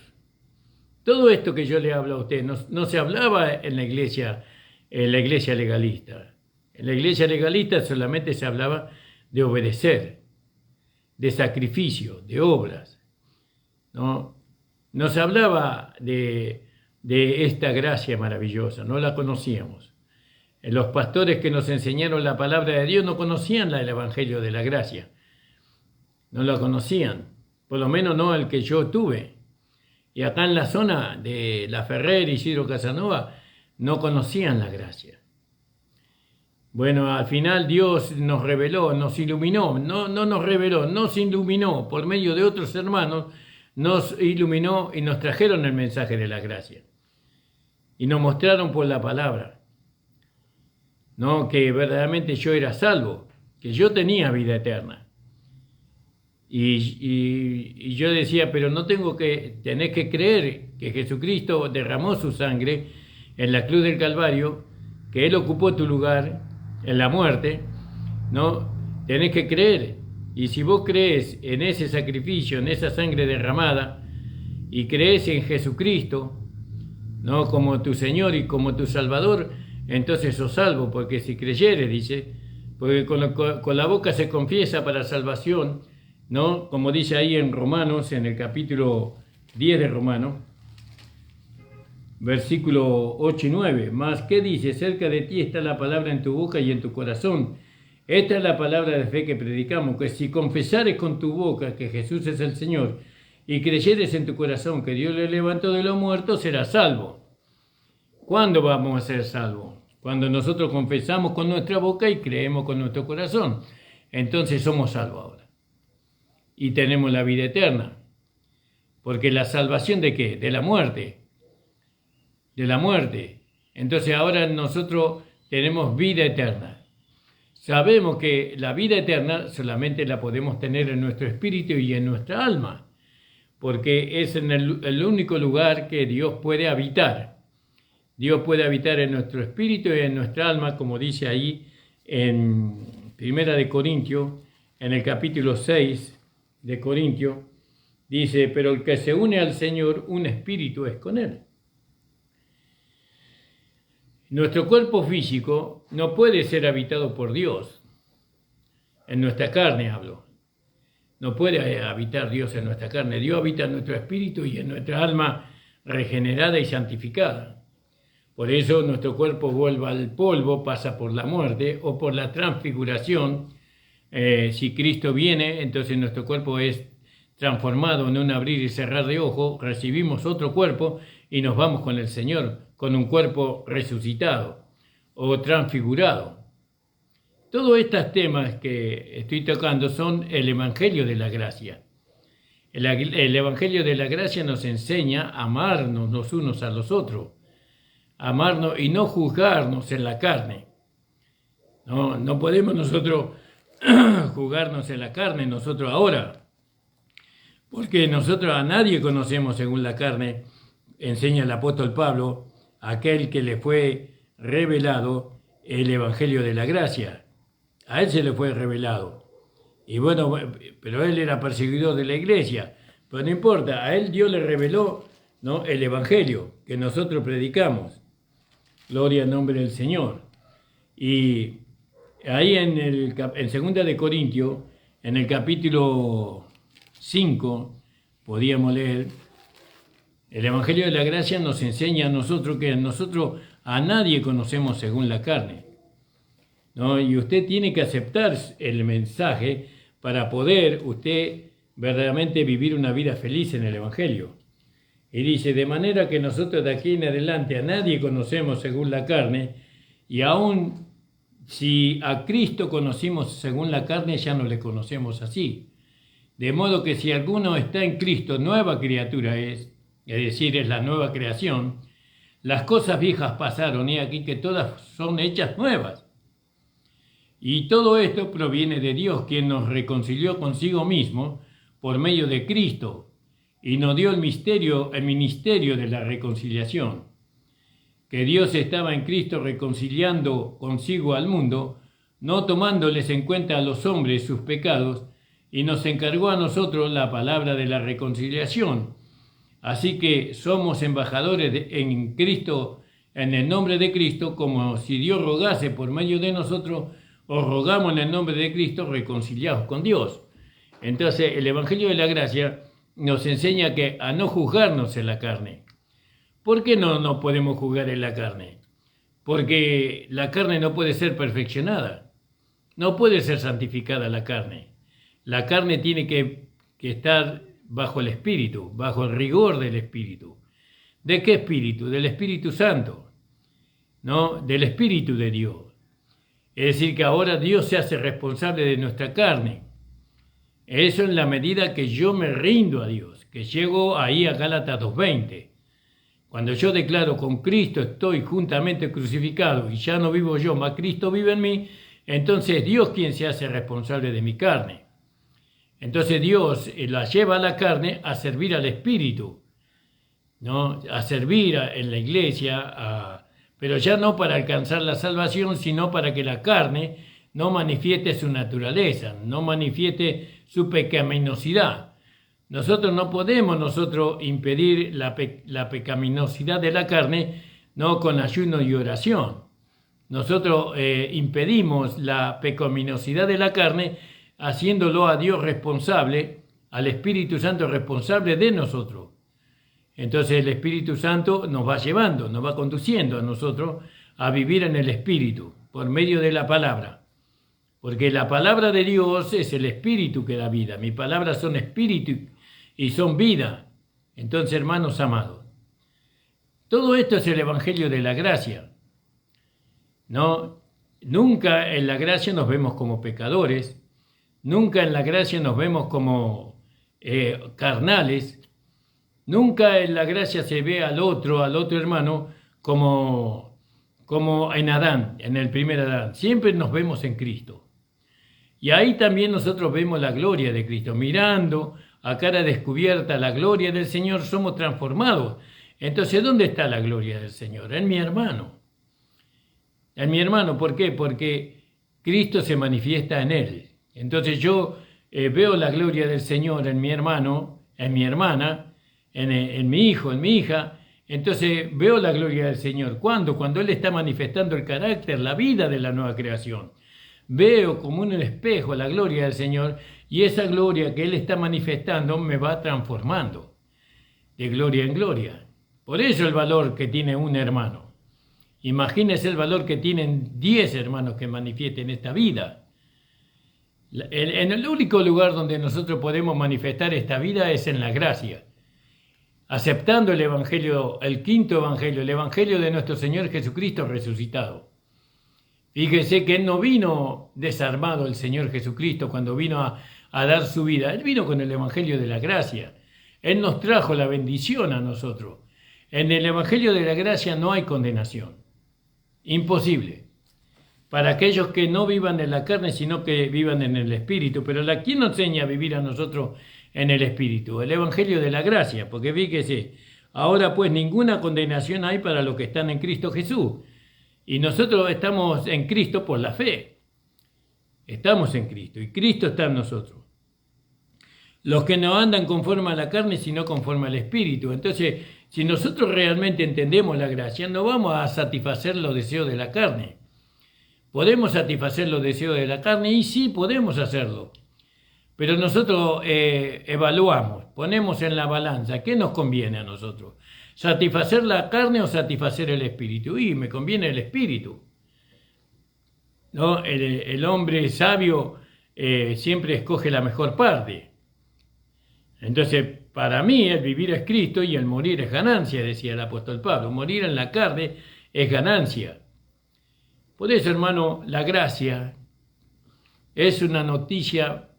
S1: Todo esto que yo le hablo a usted no se hablaba en la iglesia legalista. En la iglesia legalista solamente se hablaba de obedecer, de sacrificio, de obras. No se hablaba de esta gracia maravillosa, no la conocíamos. Los pastores que nos enseñaron la palabra de Dios no conocían el evangelio de la gracia. No lo conocían, por lo menos no el que yo tuve. Y acá en la zona de La Ferrer y Isidro Casanova no conocían la gracia. Bueno, al final Dios nos reveló, nos iluminó, no nos reveló, nos iluminó por medio de otros hermanos, nos iluminó y nos trajeron el mensaje de la gracia. Y nos mostraron por la palabra, ¿no? Que verdaderamente yo era salvo, que yo tenía vida eterna. Y yo decía, pero tenés que creer que Jesucristo derramó su sangre en la cruz del Calvario, que Él ocupó tu lugar en la muerte, ¿no? Tenés que creer. Y si vos crees en ese sacrificio, en esa sangre derramada, y crees en Jesucristo, ¿no? Como tu Señor y como tu Salvador, entonces sos salvo, porque si creyeres, dice, porque con la boca se confiesa para salvación, ¿no? Como dice ahí en Romanos, en el capítulo 10 de Romanos, versículo 8 y 9. Mas, ¿qué dice? Cerca de ti está la palabra en tu boca y en tu corazón. Esta es la palabra de fe que predicamos, que si confesares con tu boca que Jesús es el Señor y creyeres en tu corazón que Dios le levantó de los muertos, serás salvo. ¿Cuándo vamos a ser salvos? Cuando nosotros confesamos con nuestra boca y creemos con nuestro corazón. Entonces somos salvos ahora. Y tenemos la vida eterna. Porque la salvación ¿de qué? De la muerte. De la muerte. Entonces ahora nosotros tenemos vida eterna. Sabemos que la vida eterna solamente la podemos tener en nuestro espíritu y en nuestra alma, porque es en el único lugar que Dios puede habitar. Dios puede habitar en nuestro espíritu y en nuestra alma, como dice ahí en Primera de Corintios, en el capítulo 6 de Corintios, dice, pero el que se une al Señor, un espíritu es con Él. Nuestro cuerpo físico no puede ser habitado por Dios. En nuestra carne hablo. No puede habitar Dios en nuestra carne. Dios habita en nuestro espíritu y en nuestra alma regenerada y santificada. Por eso nuestro cuerpo vuelve al polvo, pasa por la muerte o por la transfiguración. Si Cristo viene, entonces nuestro cuerpo es transformado en un abrir y cerrar de ojos, recibimos otro cuerpo y nos vamos con el Señor, con un cuerpo resucitado o transfigurado. Todos estos temas que estoy tocando son el Evangelio de la Gracia. El Evangelio de la Gracia nos enseña a amarnos los unos a los otros, amarnos y no juzgarnos en la carne. No podemos nosotros juzgarnos en la carne, nosotros ahora, porque nosotros a nadie conocemos según la carne, enseña el apóstol Pablo, aquel que le fue revelado el Evangelio de la Gracia. A él se le fue revelado. Y bueno, pero él era perseguidor de la iglesia. Pero no importa, a él Dios le reveló, ¿no?, el Evangelio que nosotros predicamos. Gloria al nombre del Señor. Y ahí en 2 de Corintios, en el capítulo 5, podíamos leer, el Evangelio de la Gracia nos enseña a nosotros que nosotros a nadie conocemos según la carne, ¿no? Y usted tiene que aceptar el mensaje para poder usted verdaderamente vivir una vida feliz en el Evangelio. Y dice, de manera que nosotros de aquí en adelante a nadie conocemos según la carne, y aún si a Cristo conocimos según la carne, ya no le conocemos así. De modo que si alguno está en Cristo, nueva criatura es decir, es la nueva creación, las cosas viejas pasaron y aquí que todas son hechas nuevas. Y todo esto proviene de Dios, quien nos reconcilió consigo mismo por medio de Cristo y nos dio el ministerio de la reconciliación. Que Dios estaba en Cristo reconciliando consigo al mundo, no tomándoles en cuenta a los hombres sus pecados, y nos encargó a nosotros la palabra de la reconciliación. Así que somos embajadores en Cristo, en el nombre de Cristo, como si Dios rogase por medio de nosotros, os rogamos en el nombre de Cristo, reconciliados con Dios. Entonces, el Evangelio de la Gracia nos enseña que a no juzgarnos en la carne. ¿Por qué no podemos juzgar en la carne? Porque la carne no puede ser perfeccionada, no puede ser santificada la carne. La carne tiene que estar bajo el Espíritu, bajo el rigor del Espíritu. ¿De qué Espíritu? Del Espíritu Santo, ¿no? Del Espíritu de Dios. Es decir, que ahora Dios se hace responsable de nuestra carne. Eso en la medida que yo me rindo a Dios, que llego ahí a Gálatas 2:20. Cuando yo declaro con Cristo estoy juntamente crucificado y ya no vivo yo, mas Cristo vive en mí, entonces es Dios quien se hace responsable de mi carne. Entonces Dios la lleva a la carne a servir al Espíritu, ¿no? A servir en la iglesia, pero ya no para alcanzar la salvación, sino para que la carne no manifieste su naturaleza, no manifieste su pecaminosidad. Nosotros no podemos impedir la pecaminosidad de la carne, no con ayuno y oración. Nosotros impedimos la pecaminosidad de la carne haciéndolo a Dios responsable, al Espíritu Santo responsable de nosotros. Entonces el Espíritu Santo nos va llevando, nos va conduciendo a nosotros a vivir en el Espíritu, por medio de la palabra. Porque la palabra de Dios es el Espíritu que da vida. Mis palabras son Espíritu y son vida. Entonces, hermanos amados, todo esto es el Evangelio de la Gracia. No, nunca en la gracia nos vemos como pecadores, nunca en la gracia nos vemos como carnales, nunca en la gracia se ve al otro hermano como como en Adán, en el primer Adán. Siempre nos vemos en Cristo. Y ahí también nosotros vemos la gloria de Cristo. Mirando a cara descubierta la gloria del Señor, somos transformados. Entonces, ¿dónde está la gloria del Señor? En mi hermano. En mi hermano, ¿por qué? Porque Cristo se manifiesta en él. Entonces yo veo la gloria del Señor en mi hermano, en mi hermana, en mi hijo, en mi hija. Entonces veo la gloria del Señor. ¿Cuándo? Cuando Él está manifestando el carácter, la vida de la nueva creación. Veo como un espejo la gloria del Señor y esa gloria que Él está manifestando me va transformando de gloria en gloria. Por eso el valor que tiene un hermano. Imagínese el valor que tienen 10 hermanos que manifiesten esta vida. En el único lugar donde nosotros podemos manifestar esta vida es en la gracia. Aceptando el Evangelio, el quinto Evangelio, el Evangelio de nuestro Señor Jesucristo resucitado. Fíjese que Él no vino desarmado, el Señor Jesucristo, cuando vino a dar su vida. Él vino con el Evangelio de la gracia. Él nos trajo la bendición a nosotros. En el Evangelio de la gracia no hay condenación. Imposible. Para aquellos que no vivan en la carne, sino que vivan en el Espíritu. Pero ¿quién nos enseña a vivir a nosotros en el Espíritu? El Evangelio de la gracia. Porque fíjese, ahora pues ninguna condenación hay para los que están en Cristo Jesús. Y nosotros estamos en Cristo por la fe. Estamos en Cristo y Cristo está en nosotros. Los que no andan conforme a la carne, sino conforme al Espíritu. Entonces, si nosotros realmente entendemos la gracia, no vamos a satisfacer los deseos de la carne. Podemos satisfacer los deseos de la carne y sí podemos hacerlo. Pero nosotros evaluamos, ponemos en la balanza, ¿qué nos conviene a nosotros? ¿Satisfacer la carne o satisfacer el espíritu? Y me conviene el espíritu. ¿No? El hombre sabio siempre escoge la mejor parte. Entonces, para mí el vivir es Cristo y el morir es ganancia, decía el apóstol Pablo. Morir en la carne es ganancia. Por eso, hermano, la gracia es una noticia,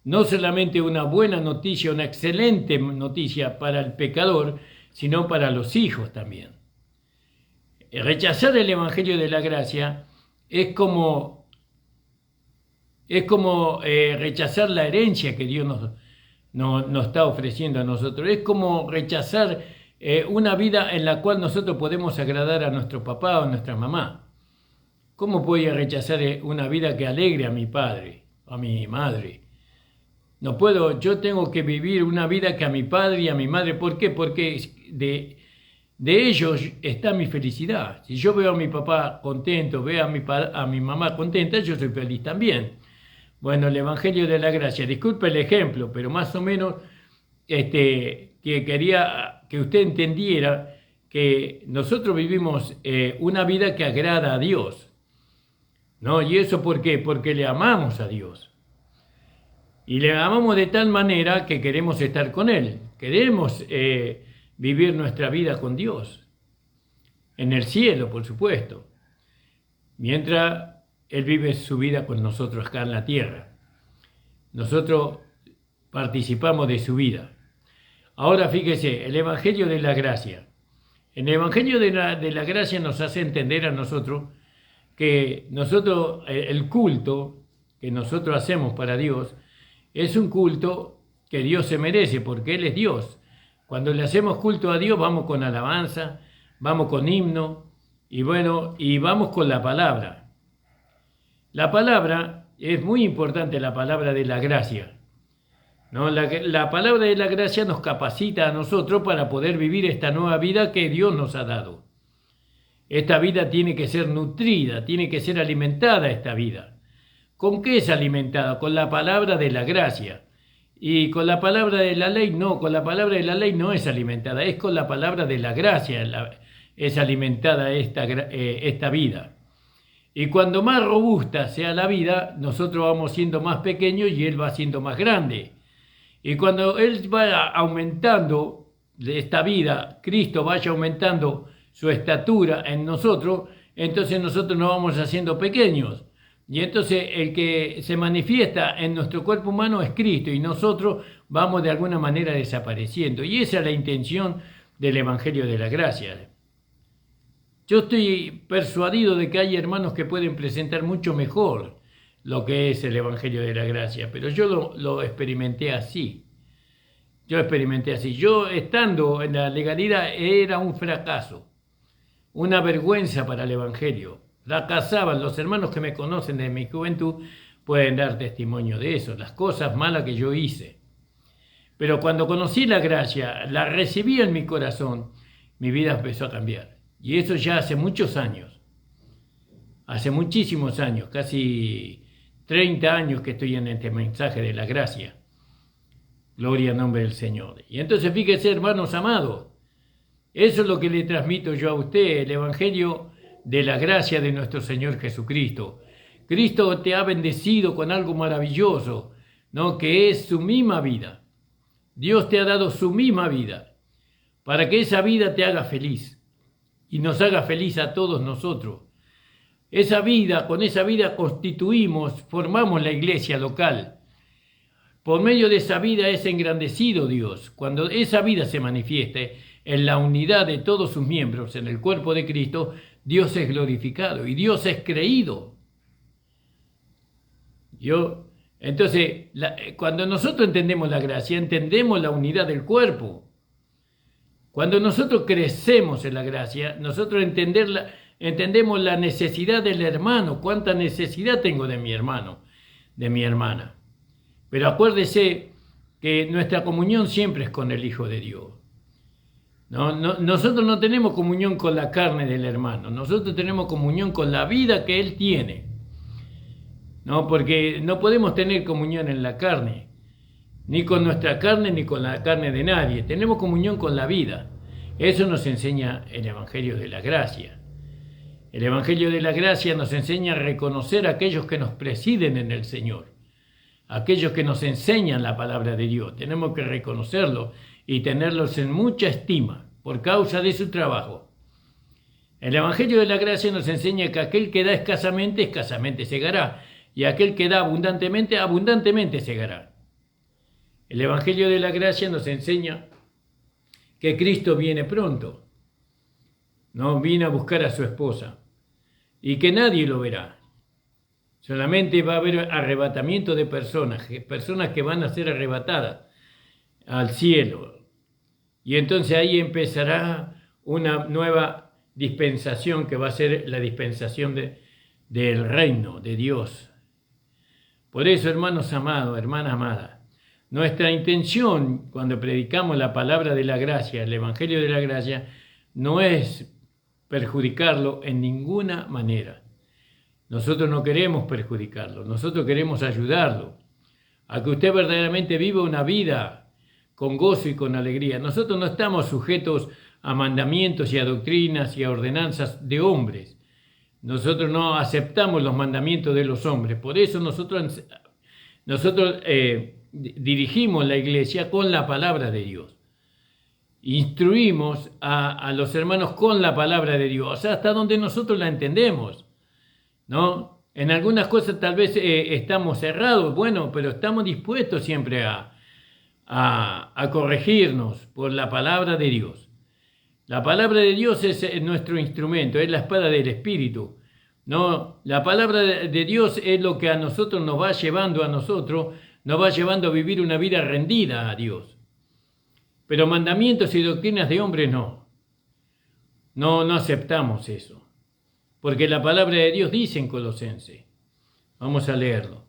S1: no solamente una buena noticia, una excelente noticia para el pecador, sino para los hijos también. Rechazar el Evangelio de la gracia es como rechazar la herencia que Dios nos está ofreciendo a nosotros. Es como rechazar una vida en la cual nosotros podemos agradar a nuestro papá o a nuestra mamá. ¿Cómo voy a rechazar una vida que alegre a mi padre, a mi madre? No puedo, yo tengo que vivir una vida que a mi padre y a mi madre. ¿Por qué? Porque de ellos está mi felicidad. Si yo veo a mi papá contento, veo a mi mamá contenta, yo soy feliz también. Bueno, el Evangelio de la Gracia, disculpe el ejemplo, pero más o menos que quería que usted entendiera que nosotros vivimos una vida que agrada a Dios. ¿No? ¿Y eso por qué? Porque le amamos a Dios. Y le amamos de tal manera que queremos estar con Él. Queremos vivir nuestra vida con Dios. En el cielo, por supuesto. Mientras Él vive su vida con nosotros acá en la tierra. Nosotros participamos de su vida. Ahora fíjese, el Evangelio de la Gracia. El Evangelio de la Gracia nos hace entender a nosotros que nosotros, el culto que nosotros hacemos para Dios, es un culto que Dios se merece, porque Él es Dios. Cuando le hacemos culto a Dios, vamos con alabanza, vamos con himno, y bueno, y vamos con la palabra. La palabra es muy importante, la palabra de la gracia. ¿No? La palabra de la gracia nos capacita a nosotros para poder vivir esta nueva vida que Dios nos ha dado. Esta vida tiene que ser nutrida, tiene que ser alimentada esta vida. ¿Con qué es alimentada? Con la palabra de la gracia. Y con la palabra de la ley no, con la palabra de la ley no es alimentada, es con la palabra de la gracia es alimentada esta vida. Y cuando más robusta sea la vida, nosotros vamos siendo más pequeños y Él va siendo más grande. Y cuando Él va aumentando esta vida, Cristo vaya aumentando su estatura en nosotros, entonces nosotros nos vamos haciendo pequeños. Y entonces el que se manifiesta en nuestro cuerpo humano es Cristo y nosotros vamos de alguna manera desapareciendo. Y esa es la intención del Evangelio de la Gracia. Yo estoy persuadido de que hay hermanos que pueden presentar mucho mejor lo que es el Evangelio de la Gracia, pero yo lo experimenté así. Yo estando en la legalidad era un fracaso, una vergüenza para el Evangelio. Fracasaban. Los hermanos que me conocen de mi juventud pueden dar testimonio de eso, las cosas malas que yo hice. Pero cuando conocí la gracia, la recibí en mi corazón, mi vida empezó a cambiar. Y eso ya hace muchos años, hace muchísimos años, casi 30 años que estoy en este mensaje de la gracia. Gloria al nombre del Señor. Y entonces fíjese, hermanos amados, eso es lo que le transmito yo a usted, el Evangelio de la gracia de nuestro Señor Jesucristo. Cristo te ha bendecido con algo maravilloso, ¿no? Que es su misma vida. Dios te ha dado su misma vida, para que esa vida te haga feliz y nos haga feliz a todos nosotros. Con esa vida constituimos, formamos la iglesia local. Por medio de esa vida es engrandecido Dios. Cuando esa vida se manifieste en la unidad de todos sus miembros, en el cuerpo de Cristo, Dios es glorificado y Dios es creído. Entonces, cuando nosotros entendemos la gracia, entendemos la unidad del cuerpo. Cuando nosotros crecemos en la gracia, nosotros entendemos la necesidad del hermano, cuánta necesidad tengo de mi hermano, de mi hermana. Pero acuérdese que nuestra comunión siempre es con el Hijo de Dios. Nosotros no tenemos comunión con la carne del hermano, nosotros tenemos comunión con la vida que Él tiene. Porque no podemos tener comunión en la carne, ni con nuestra carne, ni con la carne de nadie. Tenemos comunión con la vida. Eso nos enseña el Evangelio de la Gracia. El Evangelio de la Gracia nos enseña a reconocer a aquellos que nos presiden en el Señor, aquellos que nos enseñan la palabra de Dios. Tenemos que reconocerlos y tenerlos en mucha estima por causa de su trabajo. El Evangelio de la Gracia nos enseña que aquel que da escasamente, escasamente segará, y aquel que da abundantemente, abundantemente segará. El Evangelio de la Gracia nos enseña que Cristo viene pronto, viene a buscar a su esposa, y que nadie lo verá. Solamente va a haber arrebatamiento de personas que van a ser arrebatadas al cielo. Y entonces ahí empezará una nueva dispensación que va a ser la dispensación del reino de Dios. Por eso, hermanos amados, hermanas amadas, nuestra intención cuando predicamos la palabra de la gracia, el Evangelio de la Gracia, no es perjudicarlo en ninguna manera. Nosotros no queremos perjudicarlo, nosotros queremos ayudarlo a que usted verdaderamente viva una vida con gozo y con alegría. Nosotros no estamos sujetos a mandamientos y a doctrinas y a ordenanzas de hombres. Nosotros no aceptamos los mandamientos de los hombres. Por eso nosotros dirigimos la iglesia con la palabra de Dios. Instruimos a los hermanos con la palabra de Dios, hasta donde nosotros la entendemos. En algunas cosas tal vez estamos errados, pero estamos dispuestos siempre a corregirnos por la palabra de Dios. La palabra de Dios es nuestro instrumento, es la espada del Espíritu. La palabra de Dios es lo que a nosotros nos va llevando a vivir una vida rendida a Dios. Pero mandamientos y doctrinas de hombres no aceptamos eso. Porque la palabra de Dios dice en Colosenses. Vamos a leerlo.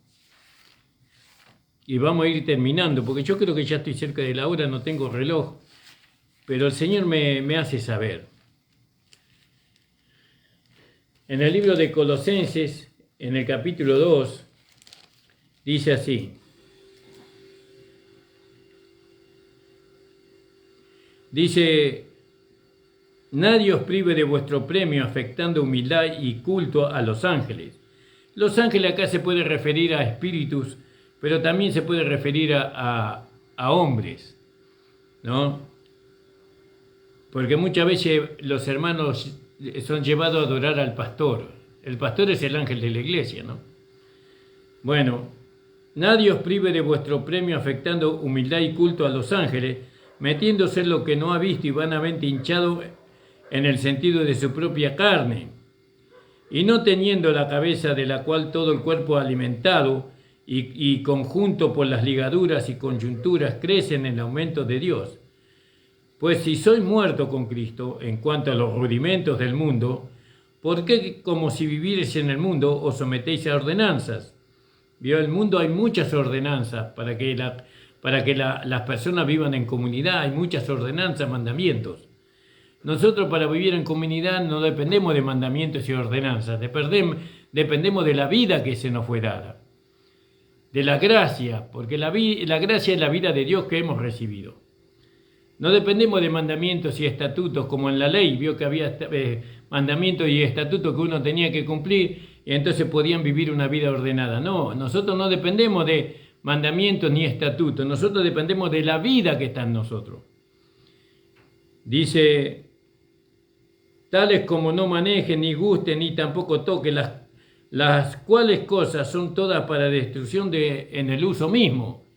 S1: Y vamos a ir terminando, porque yo creo que ya estoy cerca de la hora, no tengo reloj. Pero el Señor me hace saber. En el libro de Colosenses, en el capítulo 2, dice así. Dice: nadie os prive de vuestro premio, afectando humildad y culto a los ángeles. Los ángeles acá se puede referir a espíritus, pero también se puede referir a hombres, Porque muchas veces los hermanos son llevados a adorar al pastor. El pastor es el ángel de la iglesia, nadie os prive de vuestro premio, afectando humildad y culto a los ángeles, metiéndose en lo que no ha visto y vanamente hinchado en el sentido de su propia carne, y no teniendo la cabeza de la cual todo el cuerpo alimentado y conjunto por las ligaduras y coyunturas crece en el aumento de Dios. Pues si sois muerto con Cristo en cuanto a los rudimentos del mundo, ¿por qué como si vivierais en el mundo os sometéis a ordenanzas? ¿Vio? En el mundo hay muchas ordenanzas para que las personas vivan en comunidad, hay muchas ordenanzas, mandamientos. Nosotros para vivir en comunidad no dependemos de mandamientos y ordenanzas, dependemos de la vida que se nos fue dada, de la gracia, porque la gracia es la vida de Dios que hemos recibido. No dependemos de mandamientos y estatutos como en la ley, vio que había mandamientos y estatutos que uno tenía que cumplir y entonces podían vivir una vida ordenada. No, nosotros no dependemos de mandamientos ni estatutos, nosotros dependemos de la vida que está en nosotros. Dice, tales como no manejen, ni gusten, ni tampoco toquen, las cuales cosas son todas para destrucción en el uso mismo.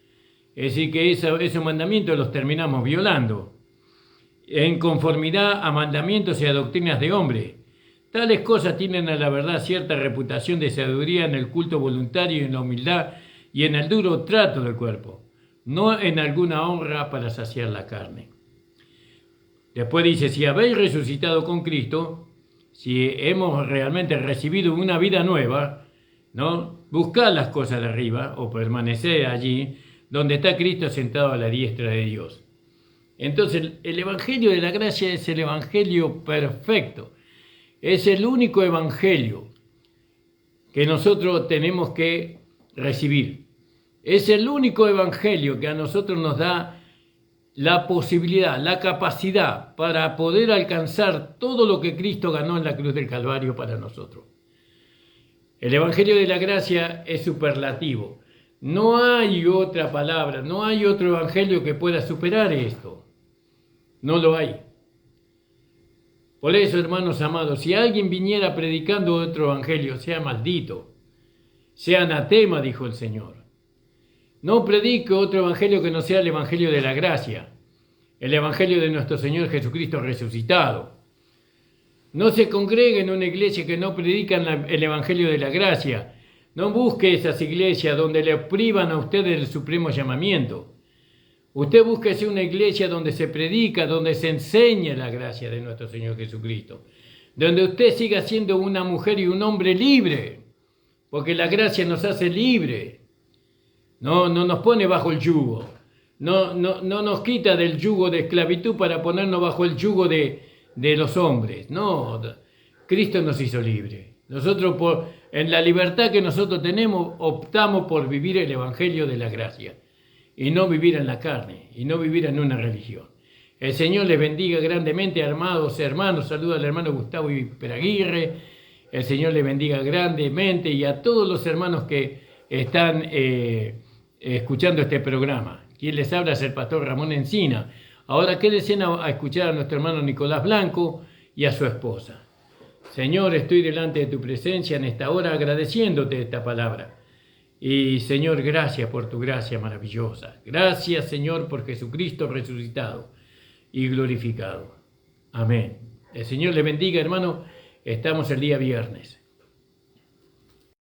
S1: Es decir, que esos mandamientos los terminamos violando, en conformidad a mandamientos y a doctrinas de hombre. Tales cosas tienen a la verdad cierta reputación de sabiduría en el culto voluntario y en la humildad y en el duro trato del cuerpo, no en alguna honra para saciar la carne. Después dice, si habéis resucitado con Cristo, si hemos realmente recibido una vida nueva, ¿no? Buscad las cosas de arriba o permaneced allí, donde está Cristo sentado a la diestra de Dios. Entonces, el Evangelio de la Gracia es el Evangelio perfecto. Es el único Evangelio que nosotros tenemos que recibir. Es el único Evangelio que a nosotros nos da la posibilidad, la capacidad para poder alcanzar todo lo que Cristo ganó en la cruz del Calvario para nosotros. El Evangelio de la Gracia es superlativo. No hay otra palabra, no hay otro evangelio que pueda superar esto. No lo hay. Por eso, hermanos amados, si alguien viniera predicando otro evangelio, sea maldito, sea anatema, dijo el Señor. No predique otro evangelio que no sea el evangelio de la gracia, el evangelio de nuestro Señor Jesucristo resucitado. No se congregue en una iglesia que no predican el evangelio de la gracia. No busque esas iglesias donde le privan a usted del supremo llamamiento. Usted búsquese una iglesia donde se predica, donde se enseña la gracia de nuestro Señor Jesucristo. Donde usted siga siendo una mujer y un hombre libre. Porque la gracia nos hace libre. No nos pone bajo el yugo. No nos quita del yugo de esclavitud para ponernos bajo el yugo de los hombres. No, Cristo nos hizo libre. Nosotros en la libertad que nosotros tenemos optamos por vivir el Evangelio de la Gracia y no vivir en la carne y no vivir en una religión. El Señor les bendiga grandemente, amados hermanos. Saluda al hermano Gustavo Peraguirre. El Señor les bendiga grandemente y a todos los hermanos que están escuchando este programa. Quien les habla es el pastor Ramón Encina. Ahora quédense a escuchar a nuestro hermano Nicolás Blanco y a su esposa. Señor, estoy delante de tu presencia en esta hora agradeciéndote esta palabra. Y Señor, gracias por tu gracia maravillosa. Gracias, Señor, por Jesucristo resucitado y glorificado. Amén. El Señor le bendiga, hermano. Estamos el día viernes.